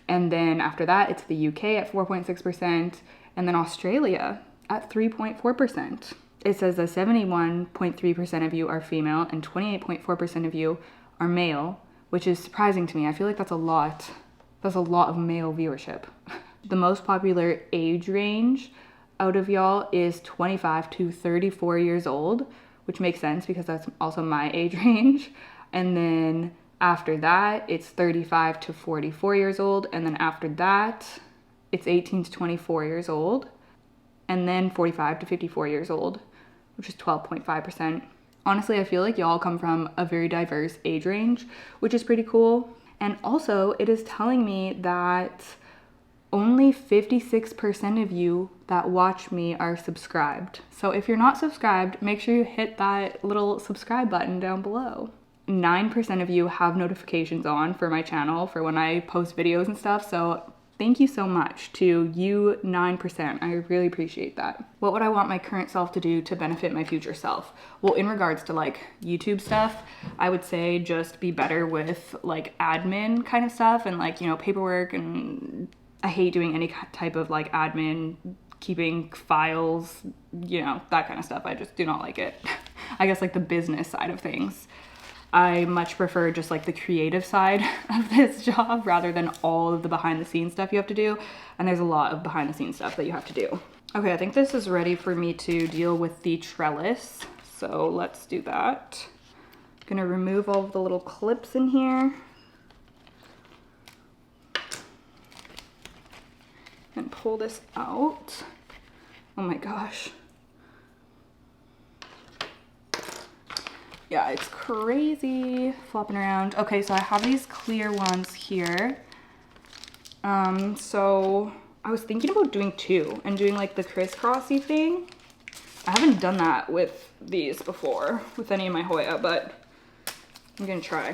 And then after that, it's the UK at 4.6%, and then Australia at 3.4%. It says that 71.3% of you are female and 28.4% of you are male, which is surprising to me. I feel like that's a lot. That's a lot of male viewership. The most popular age range out of y'all is 25 to 34 years old, which makes sense because that's also my age range. And then After that, it's 35 to 44 years old. And then after that, it's 18 to 24 years old. And then 45 to 54 years old, which is 12.5%. Honestly, I feel like y'all come from a very diverse age range, which is pretty cool. And also, it is telling me that only 56% of you that watch me are subscribed. So if you're not subscribed, make sure you hit that little subscribe button down below. 9% of you have notifications on for my channel for when I post videos and stuff. So thank you so much to you 9%. I really appreciate that. What would I want my current self to do to benefit my future self? Well, in regards to like YouTube stuff, I would say just be better with like admin kind of stuff and like, you know, paperwork, and I hate doing any type of like admin, keeping files, you know, that kind of stuff. I just do not like it. I guess like the business side of things. I much prefer just like the creative side of this job rather than all of the behind the scenes stuff you have to do. And there's a lot of behind the scenes stuff that you have to do. Okay, I think this is ready for me to deal with the trellis. So let's do that. I'm gonna remove all of the little clips in here. And pull this out. Oh my gosh. Yeah, it's crazy flopping around. Okay, so I have these clear ones here. So I was thinking about doing two and doing like the crisscrossy thing. I haven't done that with these before, with any of my Hoya, but I'm gonna try.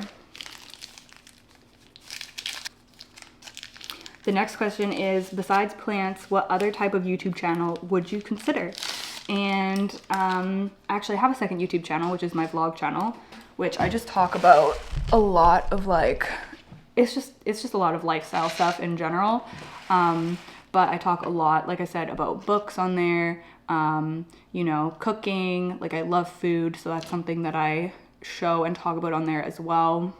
The next question is, besides plants, what other type of YouTube channel would you consider? And actually I have a second YouTube channel, which is my vlog channel, which I just talk about a lot of like, it's just a lot of lifestyle stuff in general. But I talk a lot, like I said, about books on there, you know, cooking, like I love food. So that's something that I show and talk about on there as well.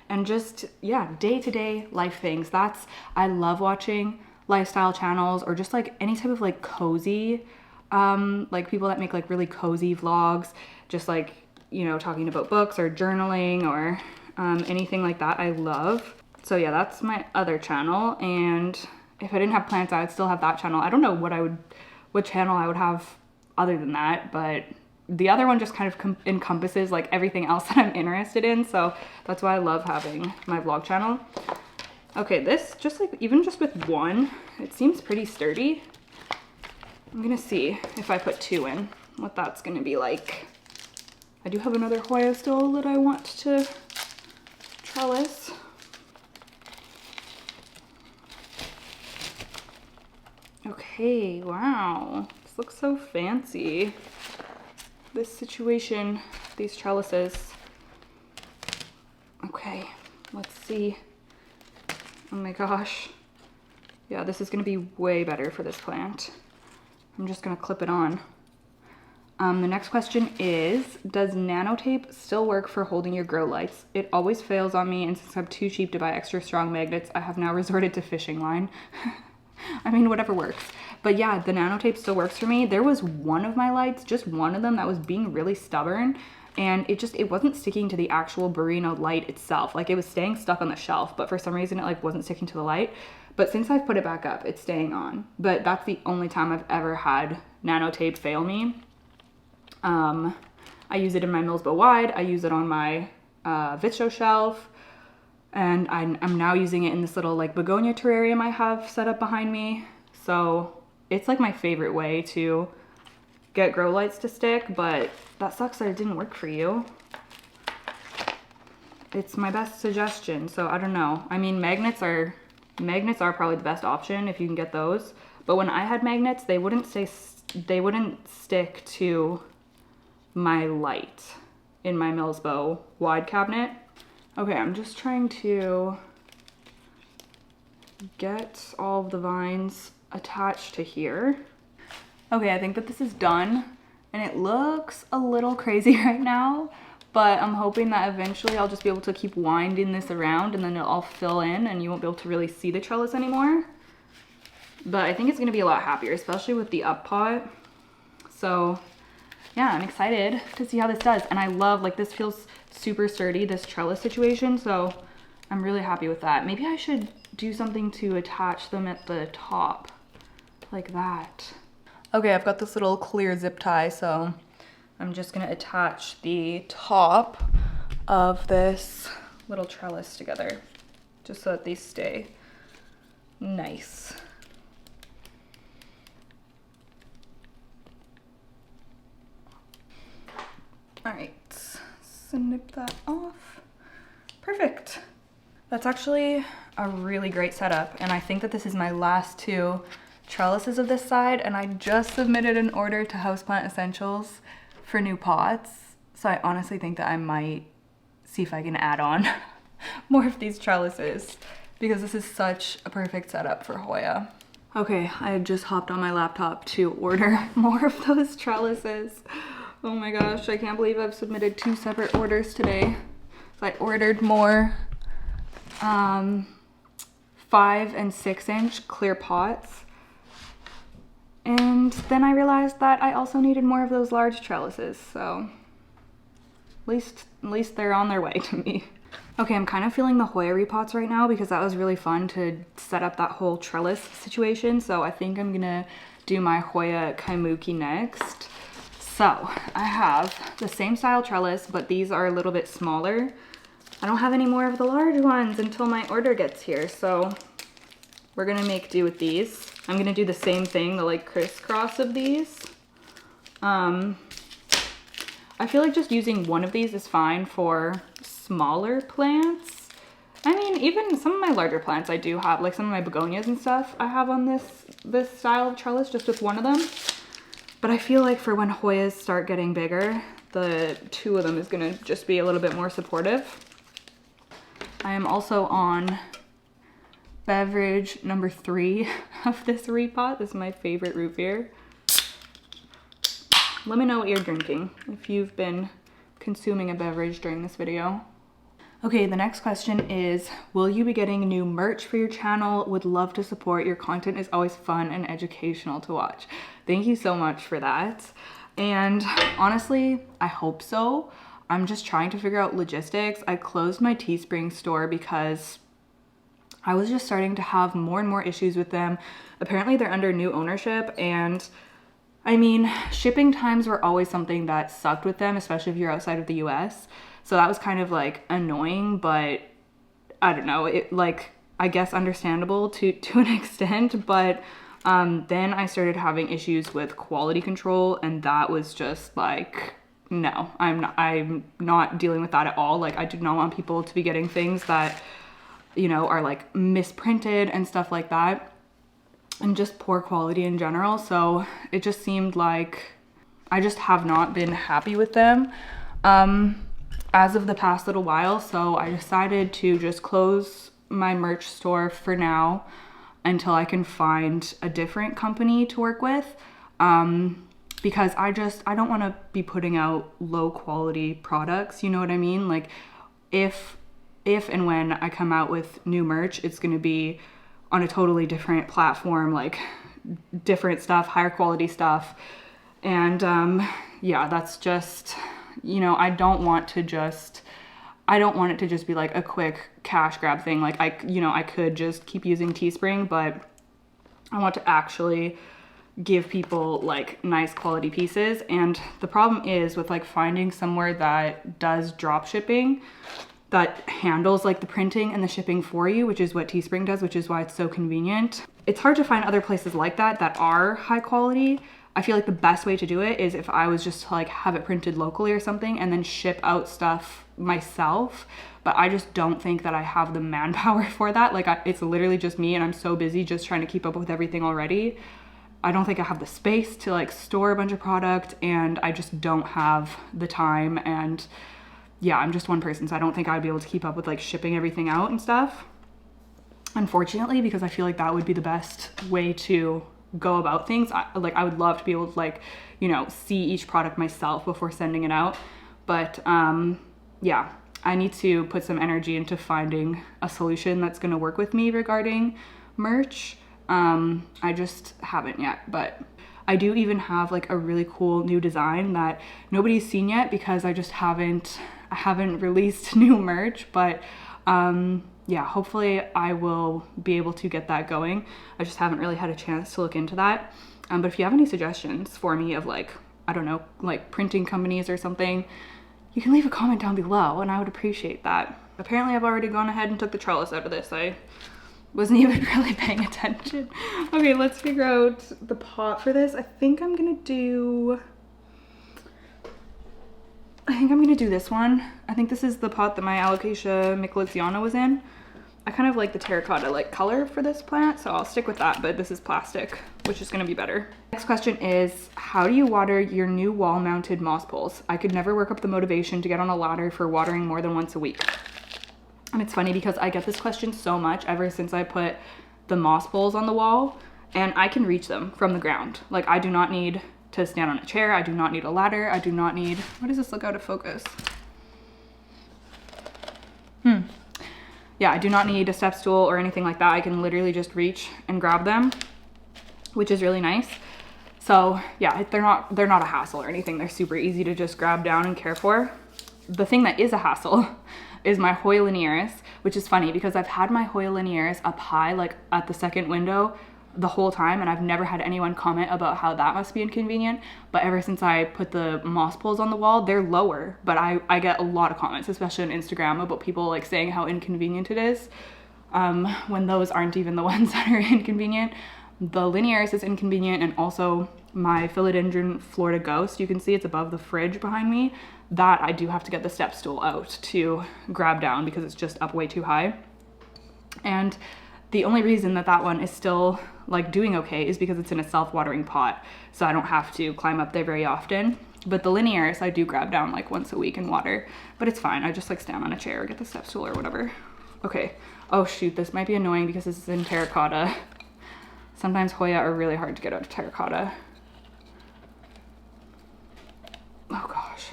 And just, yeah, day-to-day life things. I love watching lifestyle channels or just like any type of like cozy, like people that make like really cozy vlogs, just like, you know, talking about books or journaling or anything like that I love. So yeah, that's my other channel. And if I didn't have plants, I would still have that channel. I don't know what channel I would have other than that, but the other one just kind of encompasses like everything else that I'm interested in. So that's why I love having my vlog channel. Okay, this just like, even just with one, it seems pretty sturdy. I'm gonna see if I put two in, what that's gonna be like. I do have another Hoya still that I want to trellis. Okay, wow, this looks so fancy. This situation, these trellises. Okay, let's see. Oh my gosh. Yeah, this is gonna be way better for this plant. I'm just gonna clip it on. The next question is, does nanotape still work for holding your grow lights? It always fails on me, and since I'm too cheap to buy extra strong magnets, I have now resorted to fishing line. I mean, whatever works. But yeah, the nanotape still works for me. There was one of my lights, just one of them, that was being really stubborn, and it wasn't sticking to the actual Burino light itself. Like, it was staying stuck on the shelf, but for some reason it like wasn't sticking to the light. But since I've put it back up, it's staying on. But that's the only time I've ever had nanotape fail me. I use it in my Millsbo Wide. I use it on my Vitro shelf. And I'm now using it in this little like begonia terrarium I have set up behind me. So it's like my favorite way to get grow lights to stick, but that sucks that it didn't work for you. It's my best suggestion, so I don't know. I mean, magnets are probably the best option if you can get those. But when I had magnets, they wouldn't stick to my light in my Millsbo Wide cabinet. Okay, I'm just trying to get all of the vines attached to here. Okay, I think that this is done, and it looks a little crazy right now, but I'm hoping that eventually I'll just be able to keep winding this around and then it'll all fill in and you won't be able to really see the trellis anymore. But I think it's gonna be a lot happier, especially with the up pot. So yeah, I'm excited to see how this does. And I love, like, this feels super sturdy, this trellis situation, so I'm really happy with that. Maybe I should do something to attach them at the top, like that. Okay, I've got this little clear zip tie, so I'm just gonna attach the top of this little trellis together, just so that they stay nice. All right, snip that off. Perfect. That's actually a really great setup, and I think that this is my last 2 trellises of this side, and I just submitted an order to Houseplant Essentials for new pots, so I honestly think that I might see if I can add on more of these trellises, because this is such a perfect setup for Hoya. Okay, I just hopped on my laptop to order more of those trellises. Oh my gosh, I can't believe I've submitted 2 separate orders today. So I ordered more 5 and 6 inch clear pots. And then I realized that I also needed more of those large trellises, so at least they're on their way to me. Okay, I'm kind of feeling the Hoya repots right now because that was really fun to set up that whole trellis situation. So I think I'm gonna do my Hoya kaimuki next. So I have the same style trellis, but these are a little bit smaller. I don't have any more of the large ones until my order gets here, so we're gonna make do with these. I'm gonna do the same thing, the like crisscross of these. I feel like just using one of these is fine for smaller plants. I mean, even some of my larger plants I do have, like some of my begonias and stuff I have on this style of trellis just with one of them. But I feel like for when Hoyas start getting bigger, the 2 of them is gonna just be a little bit more supportive. I am also on beverage number 3 of this repot. This is my favorite root beer. Let me know what you're drinking if you've been consuming a beverage during this video. Okay, the next question is, will you be getting new merch for your channel? Would love to support. Your content is always fun and educational to watch. Thank you so much for that. And honestly, I hope so. I'm just trying to figure out logistics. I closed my Teespring store because I was just starting to have more and more issues with them. Apparently they're under new ownership, and I mean, shipping times were always something that sucked with them, especially if you're outside of the US. So that was kind of like annoying, but I don't know, it like, I guess understandable to an extent, but then I started having issues with quality control, and that was just like, no, I'm not dealing with that at all. Like, I do not want people to be getting things that, you know, are like misprinted and stuff like that, and just poor quality in general. So it just seemed like I just have not been happy with them as of the past little while. So I decided to just close my merch store for now until I can find a different company to work with, because I don't want to be putting out low quality products, you know what I mean? Like if and when I come out with new merch, it's going to be on a totally different platform, like different stuff, higher quality stuff. And yeah, that's just, you know, I don't want it to just be like a quick cash grab thing. Like I could just keep using Teespring, but I want to actually give people like nice quality pieces. And the problem is with like finding somewhere that does drop shipping, that handles like the printing and the shipping for you, which is what Teespring does, which is why it's so convenient. It's hard to find other places like that are high quality. I feel like the best way to do it is if I was just to like have it printed locally or something and then ship out stuff myself. But I just don't think that I have the manpower for that. Like it's literally just me, and I'm so busy just trying to keep up with everything already. I don't think I have the space to like store a bunch of product, and I just don't have the time. And yeah, I'm just one person, so I don't think I'd be able to keep up with like shipping everything out and stuff, unfortunately, because I feel like that would be the best way to go about things. I would love to be able to like, you know, see each product myself before sending it out. But yeah, I need to put some energy into finding a solution that's going to work with me regarding merch. I just haven't yet, but I do even have like a really cool new design that nobody's seen yet because I I haven't released new merch, but yeah, hopefully I will be able to get that going. I just haven't really had a chance to look into that. But if you have any suggestions for me of like, I don't know, like printing companies or something, you can leave a comment down below and I would appreciate that. Apparently I've already gone ahead and took the trellis out of this. I wasn't even really paying attention. Okay, let's figure out the pot for this. I think I'm gonna do this one. I think this is the pot that my alocasia micholitziana was in. I kind of like the terracotta like color for this plant, so I'll stick with that, but this is plastic, which is gonna be better. Next question is, how do you water your new wall mounted moss poles? I could never work up the motivation to get on a ladder for watering more than once a week. And it's funny because I get this question so much ever since I put the moss poles on the wall, and I can reach them from the ground. Like, I do not need to stand on a chair, I do not need a ladder, I do not need, what does this look out of focus? Yeah, I do not need a step stool or anything like that. I can literally just reach and grab them, which is really nice. So yeah, they're not a hassle or anything. They're super easy to just grab down and care for. The thing that is a hassle is my Hoya linearis, which is funny because I've had my Hoya linearis up high, like at the second window the whole time, and I've never had anyone comment about how that must be inconvenient. But ever since I put the moss poles on the wall, they're lower, but I get a lot of comments, especially on Instagram, about people like saying how inconvenient it is, when those aren't even the ones that are inconvenient. The linearis is inconvenient, and also my philodendron Florida ghost, you can see it's above the fridge behind me, that I do have to get the step stool out to grab down because it's just up way too high. And the only reason that one is still like doing okay is because it's in a self-watering pot, so I don't have to climb up there very often. But the linearis I do grab down like once a week and water, but it's fine. I just like stand on a chair or get the step stool or whatever. Okay, oh shoot, this might be annoying because this is in terracotta. Sometimes Hoya are really hard to get out of terracotta. Oh gosh.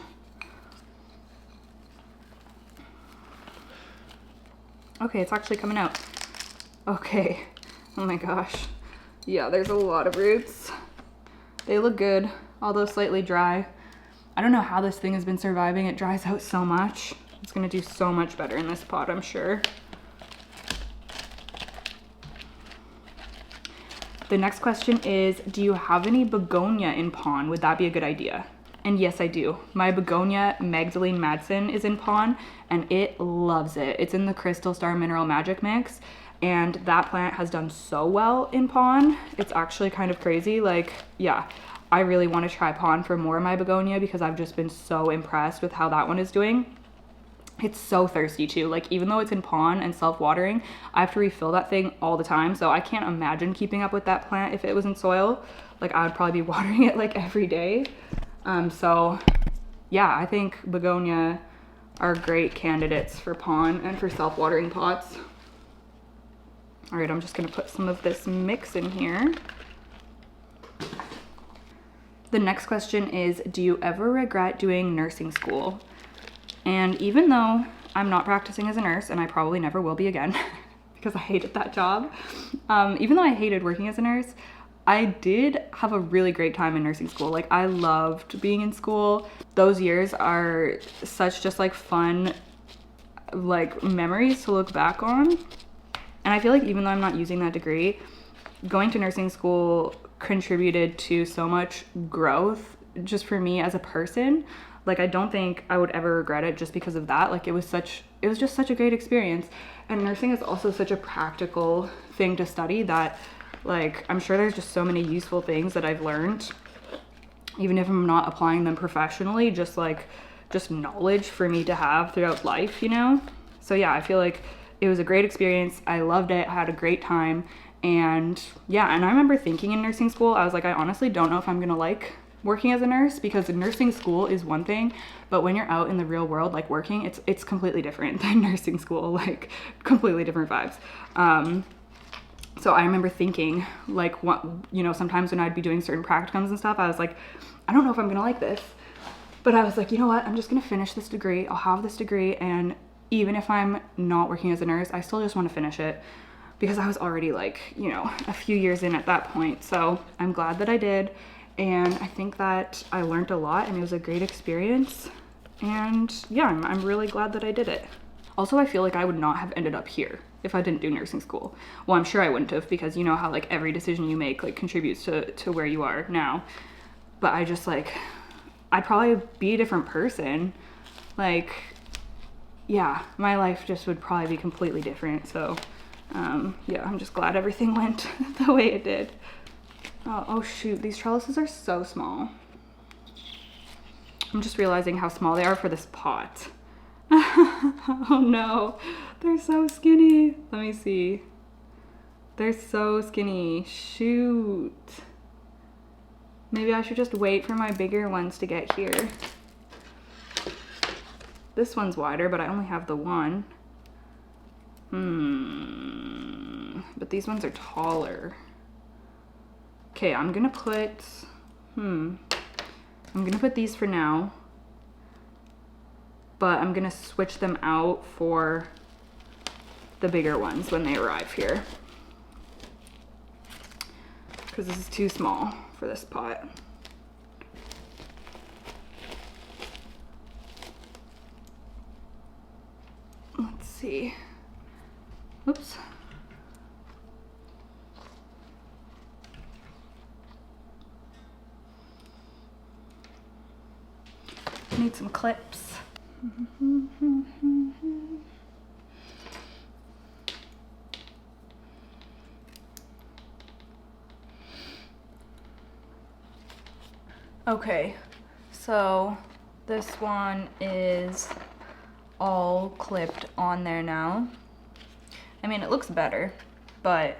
Okay, it's actually coming out. Okay, oh my gosh. Yeah, there's a lot of roots. They look good, although slightly dry. I don't know how this thing has been surviving. It dries out so much. It's gonna do so much better in this pot, I'm sure. The next question is, do you have any begonia in pon? Would that be a good idea? And yes, I do. My begonia Magdalene Madsen is in pon, and it loves it. It's in the Crystal Star Mineral Magic Mix, and that plant has done so well in pon. It's actually kind of crazy. Like, yeah, I really want to try pon for more of my begonia because I've just been so impressed with how that one is doing. It's so thirsty too. Like, even though it's in pon and self-watering, I have to refill that thing all the time. So I can't imagine keeping up with that plant if it was in soil. Like, I would probably be watering it like every day. So yeah, I think begonia are great candidates for pon and for self-watering pots. All right, I'm just gonna put some of this mix in here. The next question is, do you ever regret doing nursing school? And even though I'm not practicing as a nurse, and I probably never will be again because I hated that job, even though I hated working as a nurse, I did have a really great time in nursing school. Like, I loved being in school. Those years are such just like fun, like memories to look back on. And I feel like even though I'm not using that degree, going to nursing school contributed to so much growth just for me as a person. Like, I don't think I would ever regret it just because of that. Like, it was just such a great experience. And nursing is also such a practical thing to study that, like, I'm sure there's just so many useful things that I've learned, even if I'm not applying them professionally, just knowledge for me to have throughout life, you know? So yeah, I feel like it was a great experience. I loved it. I had a great time. And yeah, and I remember thinking in nursing school, I was like, I honestly don't know if I'm gonna like working as a nurse, because nursing school is one thing, but when you're out in the real world, like working, it's completely different than nursing school, like completely different vibes. So I remember thinking, like, what, you know, sometimes when I'd be doing certain practicums and stuff, I was like, I don't know if I'm gonna like this, but I was like, you know what, I'm just gonna finish this degree. I'll have this degree, and even if I'm not working as a nurse, I still just want to finish it, because I was already, like, you know, a few years in at that point. So I'm glad that I did, and I think that I learned a lot, and it was a great experience. And yeah, I'm really glad that I did it. Also, I feel like I would not have ended up here if I didn't do nursing school. Well, I'm sure I wouldn't have, because you know how like every decision you make like contributes to where you are now. But I just like, I'd probably be a different person. Like, yeah, my life just would probably be completely different. So yeah, I'm just glad everything went the way it did. Oh shoot, these trellises are so small. I'm just realizing how small they are for this pot. Oh no, they're so skinny. Let me see. They're so skinny. Shoot. Maybe I should just wait for my bigger ones to get here. This one's wider, but I only have the one. But these ones are taller. Okay, I'm gonna put, I'm gonna put these for now, but I'm gonna switch them out for the bigger ones when they arrive here, because this is too small for this pot. Let's see. Oops. Need some clips. Okay, so this one is all clipped on there now. I mean, it looks better, but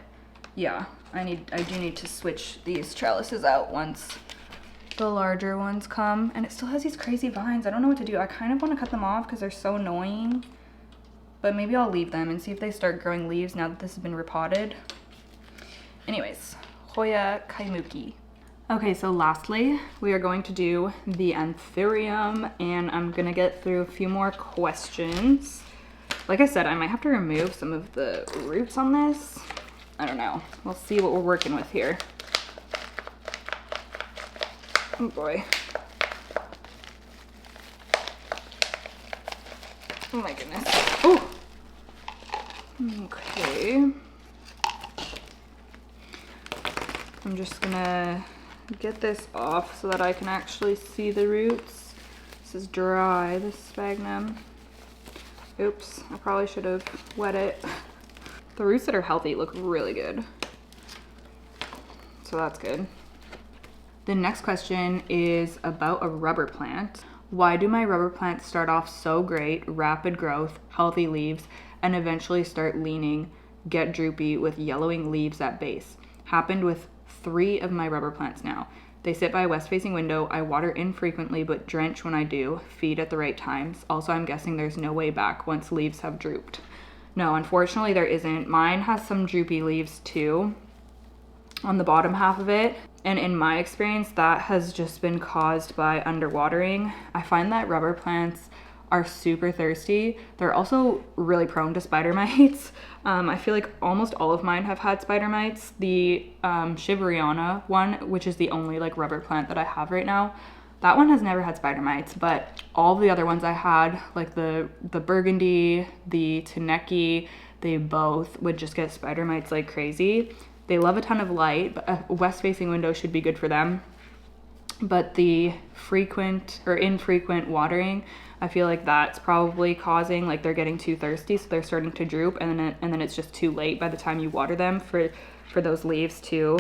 yeah, I do need to switch these trellises out once the larger ones come. And it still has these crazy vines. I don't know what to do. I kind of want to cut them off because they're so annoying, but maybe I'll leave them and see if they start growing leaves now that this has been repotted. Anyways, Hoya kaimuki. Okay, so lastly, we are going to do the Anthurium, and I'm gonna get through a few more questions. Like I said, I might have to remove some of the roots on this. I don't know. We'll see what we're working with here. Oh boy. Oh my goodness. Oh! Okay. I'm just gonna get this off so that I can actually see the roots. This is dry, this sphagnum. Oops, I probably should have wet it. The roots that are healthy look really good, so that's good. The next question is about a rubber plant. Why do my rubber plants start off so great, rapid growth, healthy leaves, and eventually start leaning, get droopy with yellowing leaves at base? Happened with 3 of my rubber plants now. They sit by a west-facing window. I water infrequently but drench when I do, feed at the right times. Also, I'm guessing there's no way back once leaves have drooped. No, unfortunately there isn't. Mine has some droopy leaves too on the bottom half of it. And in my experience, that has just been caused by underwatering. I find that rubber plants are super thirsty. They're also really prone to spider mites. I feel like almost all of mine have had spider mites. The Shiveriana one, which is the only like rubber plant that I have right now, that one has never had spider mites, but all the other ones I had, like the burgundy, the Taneki, they both would just get spider mites like crazy. They love a ton of light, but a west-facing window should be good for them. But the frequent or infrequent watering, I feel like that's probably causing, like they're getting too thirsty, so they're starting to droop, and then it's just too late by the time you water them for those leaves to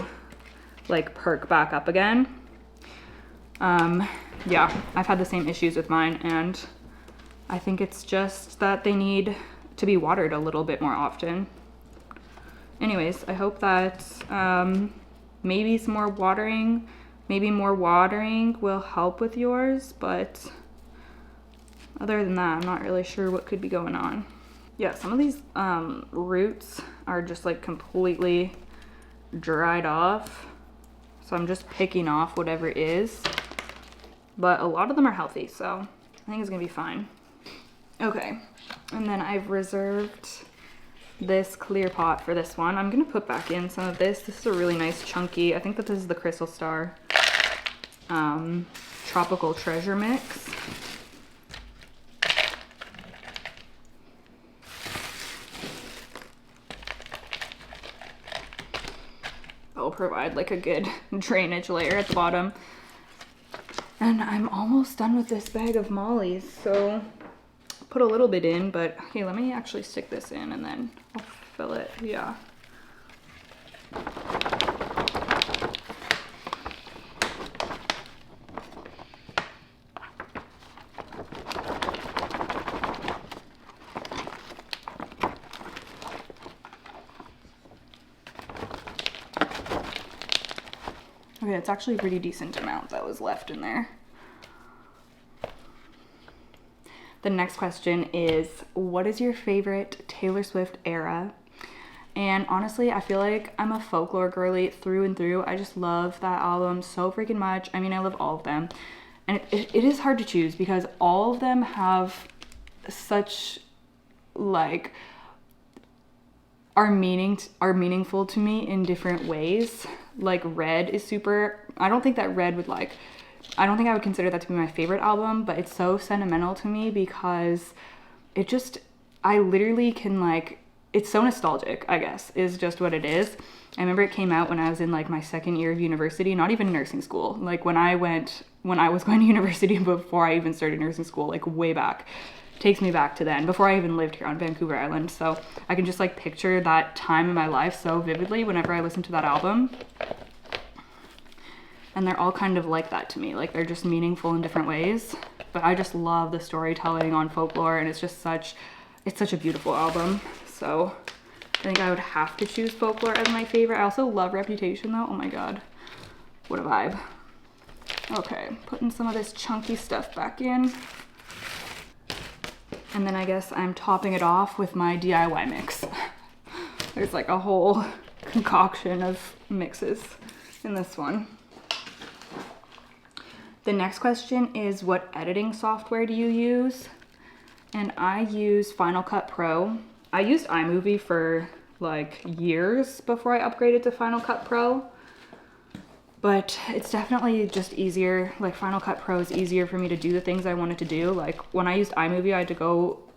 like perk back up again. Yeah, I've had the same issues with mine, and I think it's just that they need to be watered a little bit more often. Anyways, I hope that maybe more watering will help with yours, but other than that, I'm not really sure what could be going on. Yeah, some of these roots are just like completely dried off, so I'm just picking off whatever is, but a lot of them are healthy, so I think it's gonna be fine. Okay, and then I've reserved this clear pot for this one. I'm gonna put back in some of this. This is a really nice chunky, I think that this is the Crystal Star Tropical Treasure Mix. will provide like a good drainage layer at the bottom. And I'm almost done with this bag of mollies, so put a little bit in, but hey, let me actually stick this in and then I'll fill it. Yeah. Okay, it's actually a pretty decent amount that was left in there. The next question is, what is your favorite Taylor Swift era? And honestly, I feel like I'm a folklore girly through and through. I just love that album so freaking much. I mean, I love all of them. And it is hard to choose because all of them have such, like, are meaningful to me in different ways. Like Red is super, I don't think I would consider that to be my favorite album, but it's so sentimental to me because I literally can like, it's so nostalgic, I guess, is just what it is. I remember it came out when I was in like my second year of university, not even nursing school. Like when I was going to university before I even started nursing school, like way back. Takes me back to then, before I even lived here on Vancouver Island. So I can just like picture that time in my life so vividly whenever I listen to that album. And they're all kind of like that to me. Like they're just meaningful in different ways. But I just love the storytelling on folklore, and it's such a beautiful album. So I think I would have to choose folklore as my favorite. I also love Reputation though. Oh my god, what a vibe. Okay, putting some of this chunky stuff back in. And then I guess I'm topping it off with my DIY mix. There's like a whole concoction of mixes in this one. The next question is, what editing software do you use? And I use Final Cut Pro. I used iMovie for like years before I upgraded to Final Cut Pro. But it's definitely just easier. Like Final Cut Pro is easier for me to do the things I wanted to do. Like when I used iMovie,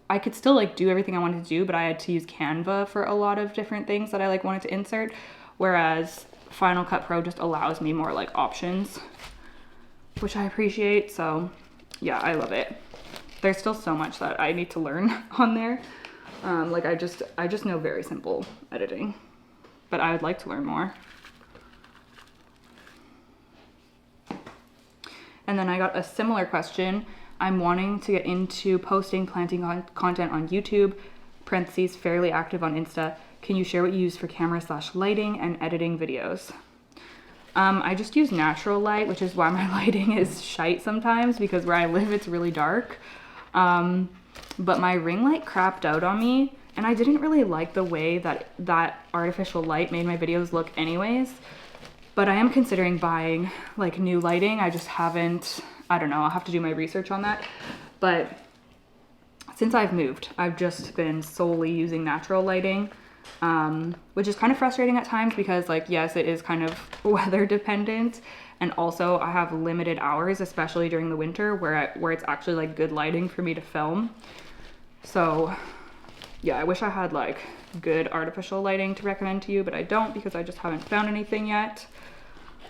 I could still like do everything I wanted to do, but I had to use Canva for a lot of different things that I like wanted to insert. Whereas Final Cut Pro just allows me more like options, which I appreciate. So yeah, I love it. There's still so much that I need to learn on there. Like I just know very simple editing, but I would like to learn more. And then I got a similar question. I'm wanting to get into posting planting content on YouTube, parentheses, fairly active on Insta. Can you share what you use for camera/lighting and editing videos? I just use natural light, which is why my lighting is shite sometimes because where I live, it's really dark. But my ring light crapped out on me and I didn't really like the way that artificial light made my videos look anyways. But I am considering buying like new lighting. I just haven't, I don't know, I'll have to do my research on that. But since I've moved, I've just been solely using natural lighting, which is kind of frustrating at times because like, yes, it is kind of weather dependent. And also I have limited hours, especially during the winter where it's actually like good lighting for me to film. So yeah, I wish I had like good artificial lighting to recommend to you, but I don't because I just haven't found anything yet.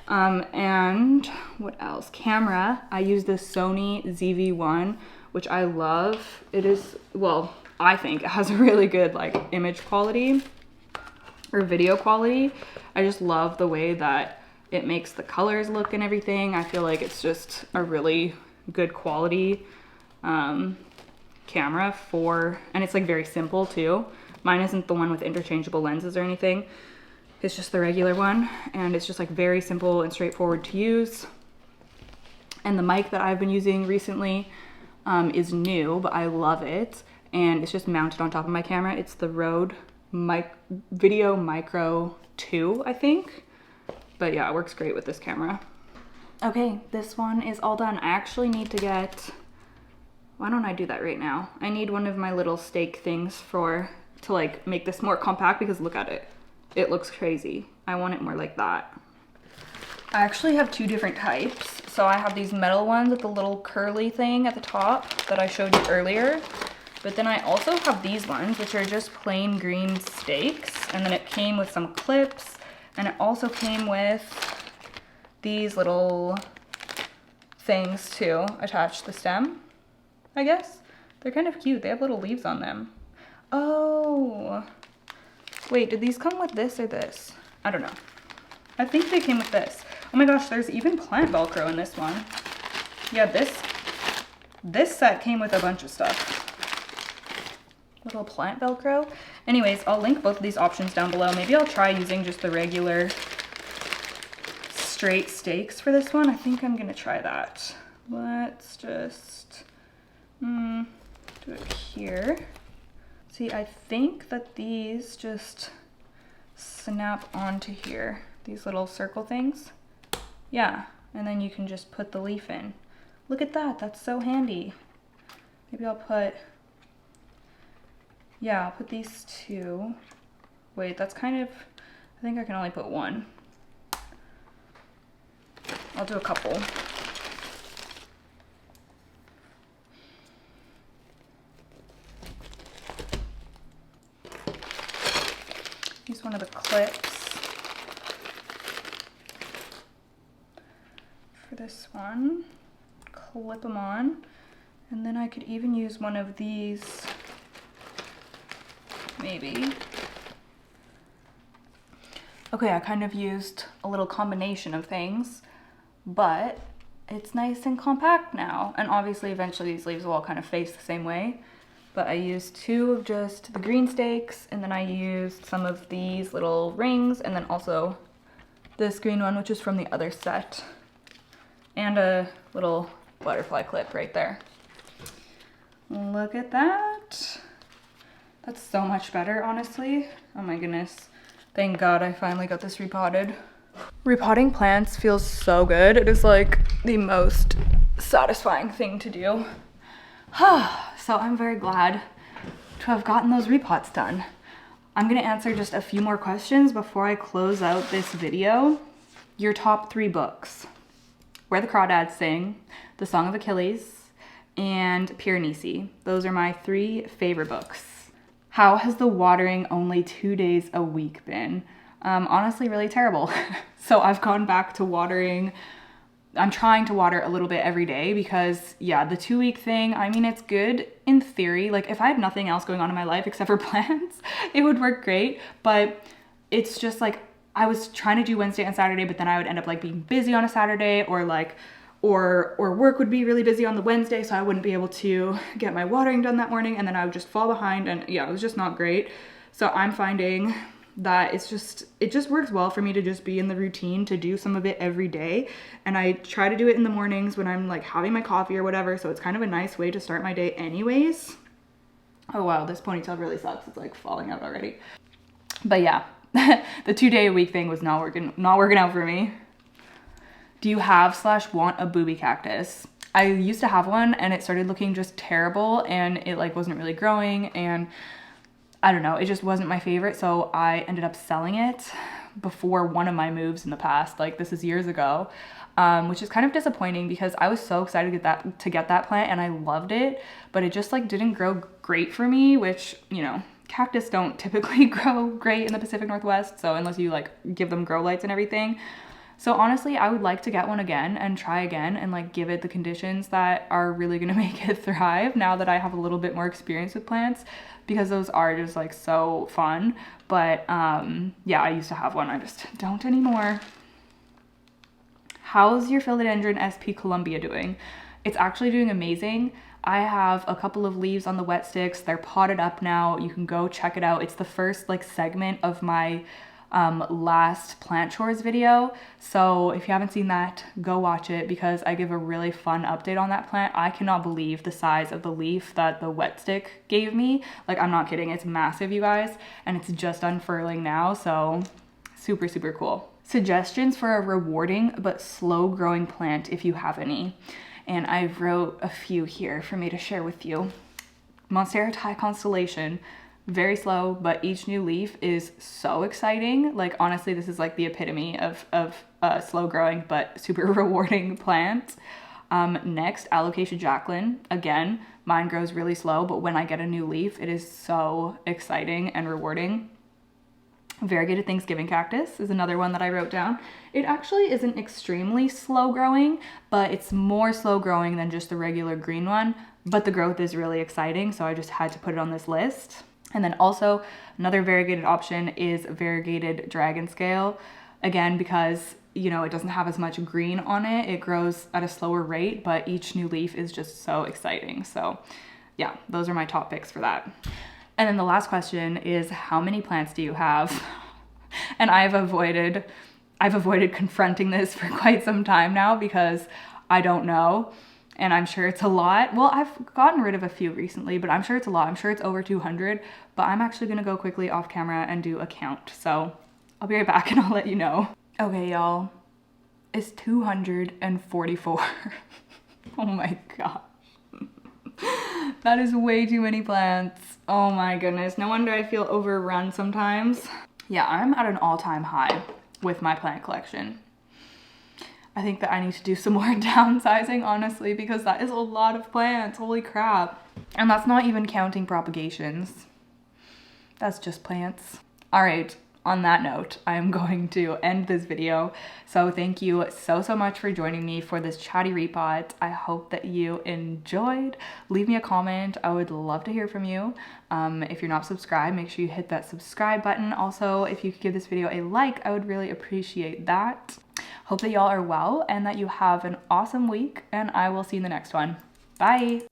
And what else? Camera, I use the Sony ZV-1, which I love. It is, well, I think it has a really good like image quality or video quality. I just love the way that it makes the colors look and everything. I feel like it's just a really good quality camera and it's like very simple too. Mine isn't the one with interchangeable lenses or anything. It's just the regular one, and it's just like very simple and straightforward to use. And the mic that I've been using recently is new, but I love it. And it's just mounted on top of my camera. It's the Rode Video Micro 2, I think. But yeah, it works great with this camera. Okay, this one is all done. I actually need to get, why don't I do that right now? I need one of my little stake things to like make this more compact because look at it. It looks crazy. I want it more like that. I actually have two different types. So I have these metal ones with the little curly thing at the top that I showed you earlier. But then I also have these ones, which are just plain green stakes. And then it came with some clips And it also came with these little things to attach the stem, I guess. They're kind of cute. They have little leaves on them. Oh, wait, did these come with this or this? I don't know. I think they came with this. Oh my gosh, there's even plant Velcro in this one. Yeah, this set came with a bunch of stuff. Little plant Velcro. Anyways, I'll link both of these options down below. Maybe I'll try using just the regular straight stakes for this one. I think I'm gonna try that. Let's just do it here. See, I think that these just snap onto here. These little circle things. Yeah, and then you can just put the leaf in. Look at that, that's so handy. Maybe I'll put, yeah, I'll put these two. Wait, that's kind of, I think I can only put one. I'll do a couple. Use one of the clips for this one. Clip them on. And then I could even use one of these, maybe. Okay, I kind of used a little combination of things, but it's nice and compact now. And obviously eventually these leaves will all kind of face the same way. But I used two of just the green stakes, and then I used some of these little rings, and then also this green one, which is from the other set. And a little butterfly clip right there. Look at that. That's so much better, honestly. Oh my goodness. Thank God I finally got this repotted. Repotting plants feels so good. It is like the most satisfying thing to do. So I'm very glad to have gotten those repots done. I'm gonna answer just a few more questions before I close out this video. Your top 3 books: Where the Crawdads Sing, The Song of Achilles, and Piranesi. Those are my 3 favorite books. How has the watering only 2 days a week been? Honestly, really terrible. So I've gone back to watering. I'm trying to water a little bit every day because, yeah, the 2-week thing, I mean, it's good in theory. Like, if I had nothing else going on in my life except for plants, it would work great. But it's just like, I was trying to do Wednesday and Saturday, but then I would end up like being busy on a Saturday, or like, or work would be really busy on the Wednesday, so I wouldn't be able to get my watering done that morning, and then I would just fall behind, and yeah, it was just not great. So I'm finding that it just works well for me to just be in the routine to do some of it every day. And I try to do it in the mornings when I'm like having my coffee or whatever, so it's kind of a nice way to start my day anyways. Oh wow, this ponytail really sucks. It's like falling out already. But yeah, the 2-day-a-week thing was not working out for me. Do you have/want a booby cactus? I used to have one and it started looking just terrible, and it like wasn't really growing, and I don't know, it just wasn't my favorite, so I ended up selling it before one of my moves in the past. Like, this is years ago, which is kind of disappointing because I was so excited to get that plant and I loved it, but it just like didn't grow great for me, which, you know, cactus don't typically grow great in the Pacific Northwest, so unless you like give them grow lights and everything. So honestly, I would like to get one again and try again and like give it the conditions that are really gonna make it thrive now that I have a little bit more experience with plants, because those are just like so fun. But yeah, I used to have one, I just don't anymore. How's your philodendron SP Columbia doing? It's actually doing amazing. I have a couple of leaves on the wet sticks. They're potted up now. You can go check it out. It's the first like segment of my last plant chores video. So if you haven't seen that, go watch it because I give a really fun update on that plant. I cannot believe the size of the leaf that the wet stick gave me. Like, I'm not kidding. It's massive, you guys, and it's just unfurling now. So super, super cool. Suggestions for a rewarding but slow growing plant if you have any. And I wrote a few here for me to share with you. Monstera Thai Constellation. Very slow, but each new leaf is so exciting. Like, honestly, this is like the epitome of slow growing but super rewarding plant. Next, Alocasia Jacqueline. Again, mine grows really slow, but when I get a new leaf, it is so exciting and rewarding. Variegated Thanksgiving cactus is another one that I wrote down. It actually isn't extremely slow growing, but it's more slow growing than just the regular green one, but the growth is really exciting, so I just had to put it on this list. And then also another variegated option is variegated dragon scale. Again, because you know, it doesn't have as much green on it. It grows at a slower rate, but each new leaf is just so exciting. So yeah, those are my top picks for that. And then the last question is, how many plants do you have? And I've avoided confronting this for quite some time now because I don't know. And I'm sure it's a lot. Well, I've gotten rid of a few recently, but I'm sure it's a lot. I'm sure it's over 200, but I'm actually gonna go quickly off camera and do a count. So I'll be right back and I'll let you know. Okay, y'all, it's 244. Oh my gosh. That is way too many plants. Oh my goodness. No wonder I feel overrun sometimes. Yeah, I'm at an all-time high with my plant collection. I think that I need to do some more downsizing, honestly, because that is a lot of plants. Holy crap. And that's not even counting propagations. That's just plants. All right. On that note, I'm going to end this video. So thank you so much for joining me for this chatty repot. I hope that you enjoyed. Leave me a comment. I would love to hear from you. If you're not subscribed, make sure you hit that subscribe button. Also, if you could give this video a like, I would really appreciate that. Hope that y'all are well and that you have an awesome week, and I will see you in the next one. Bye.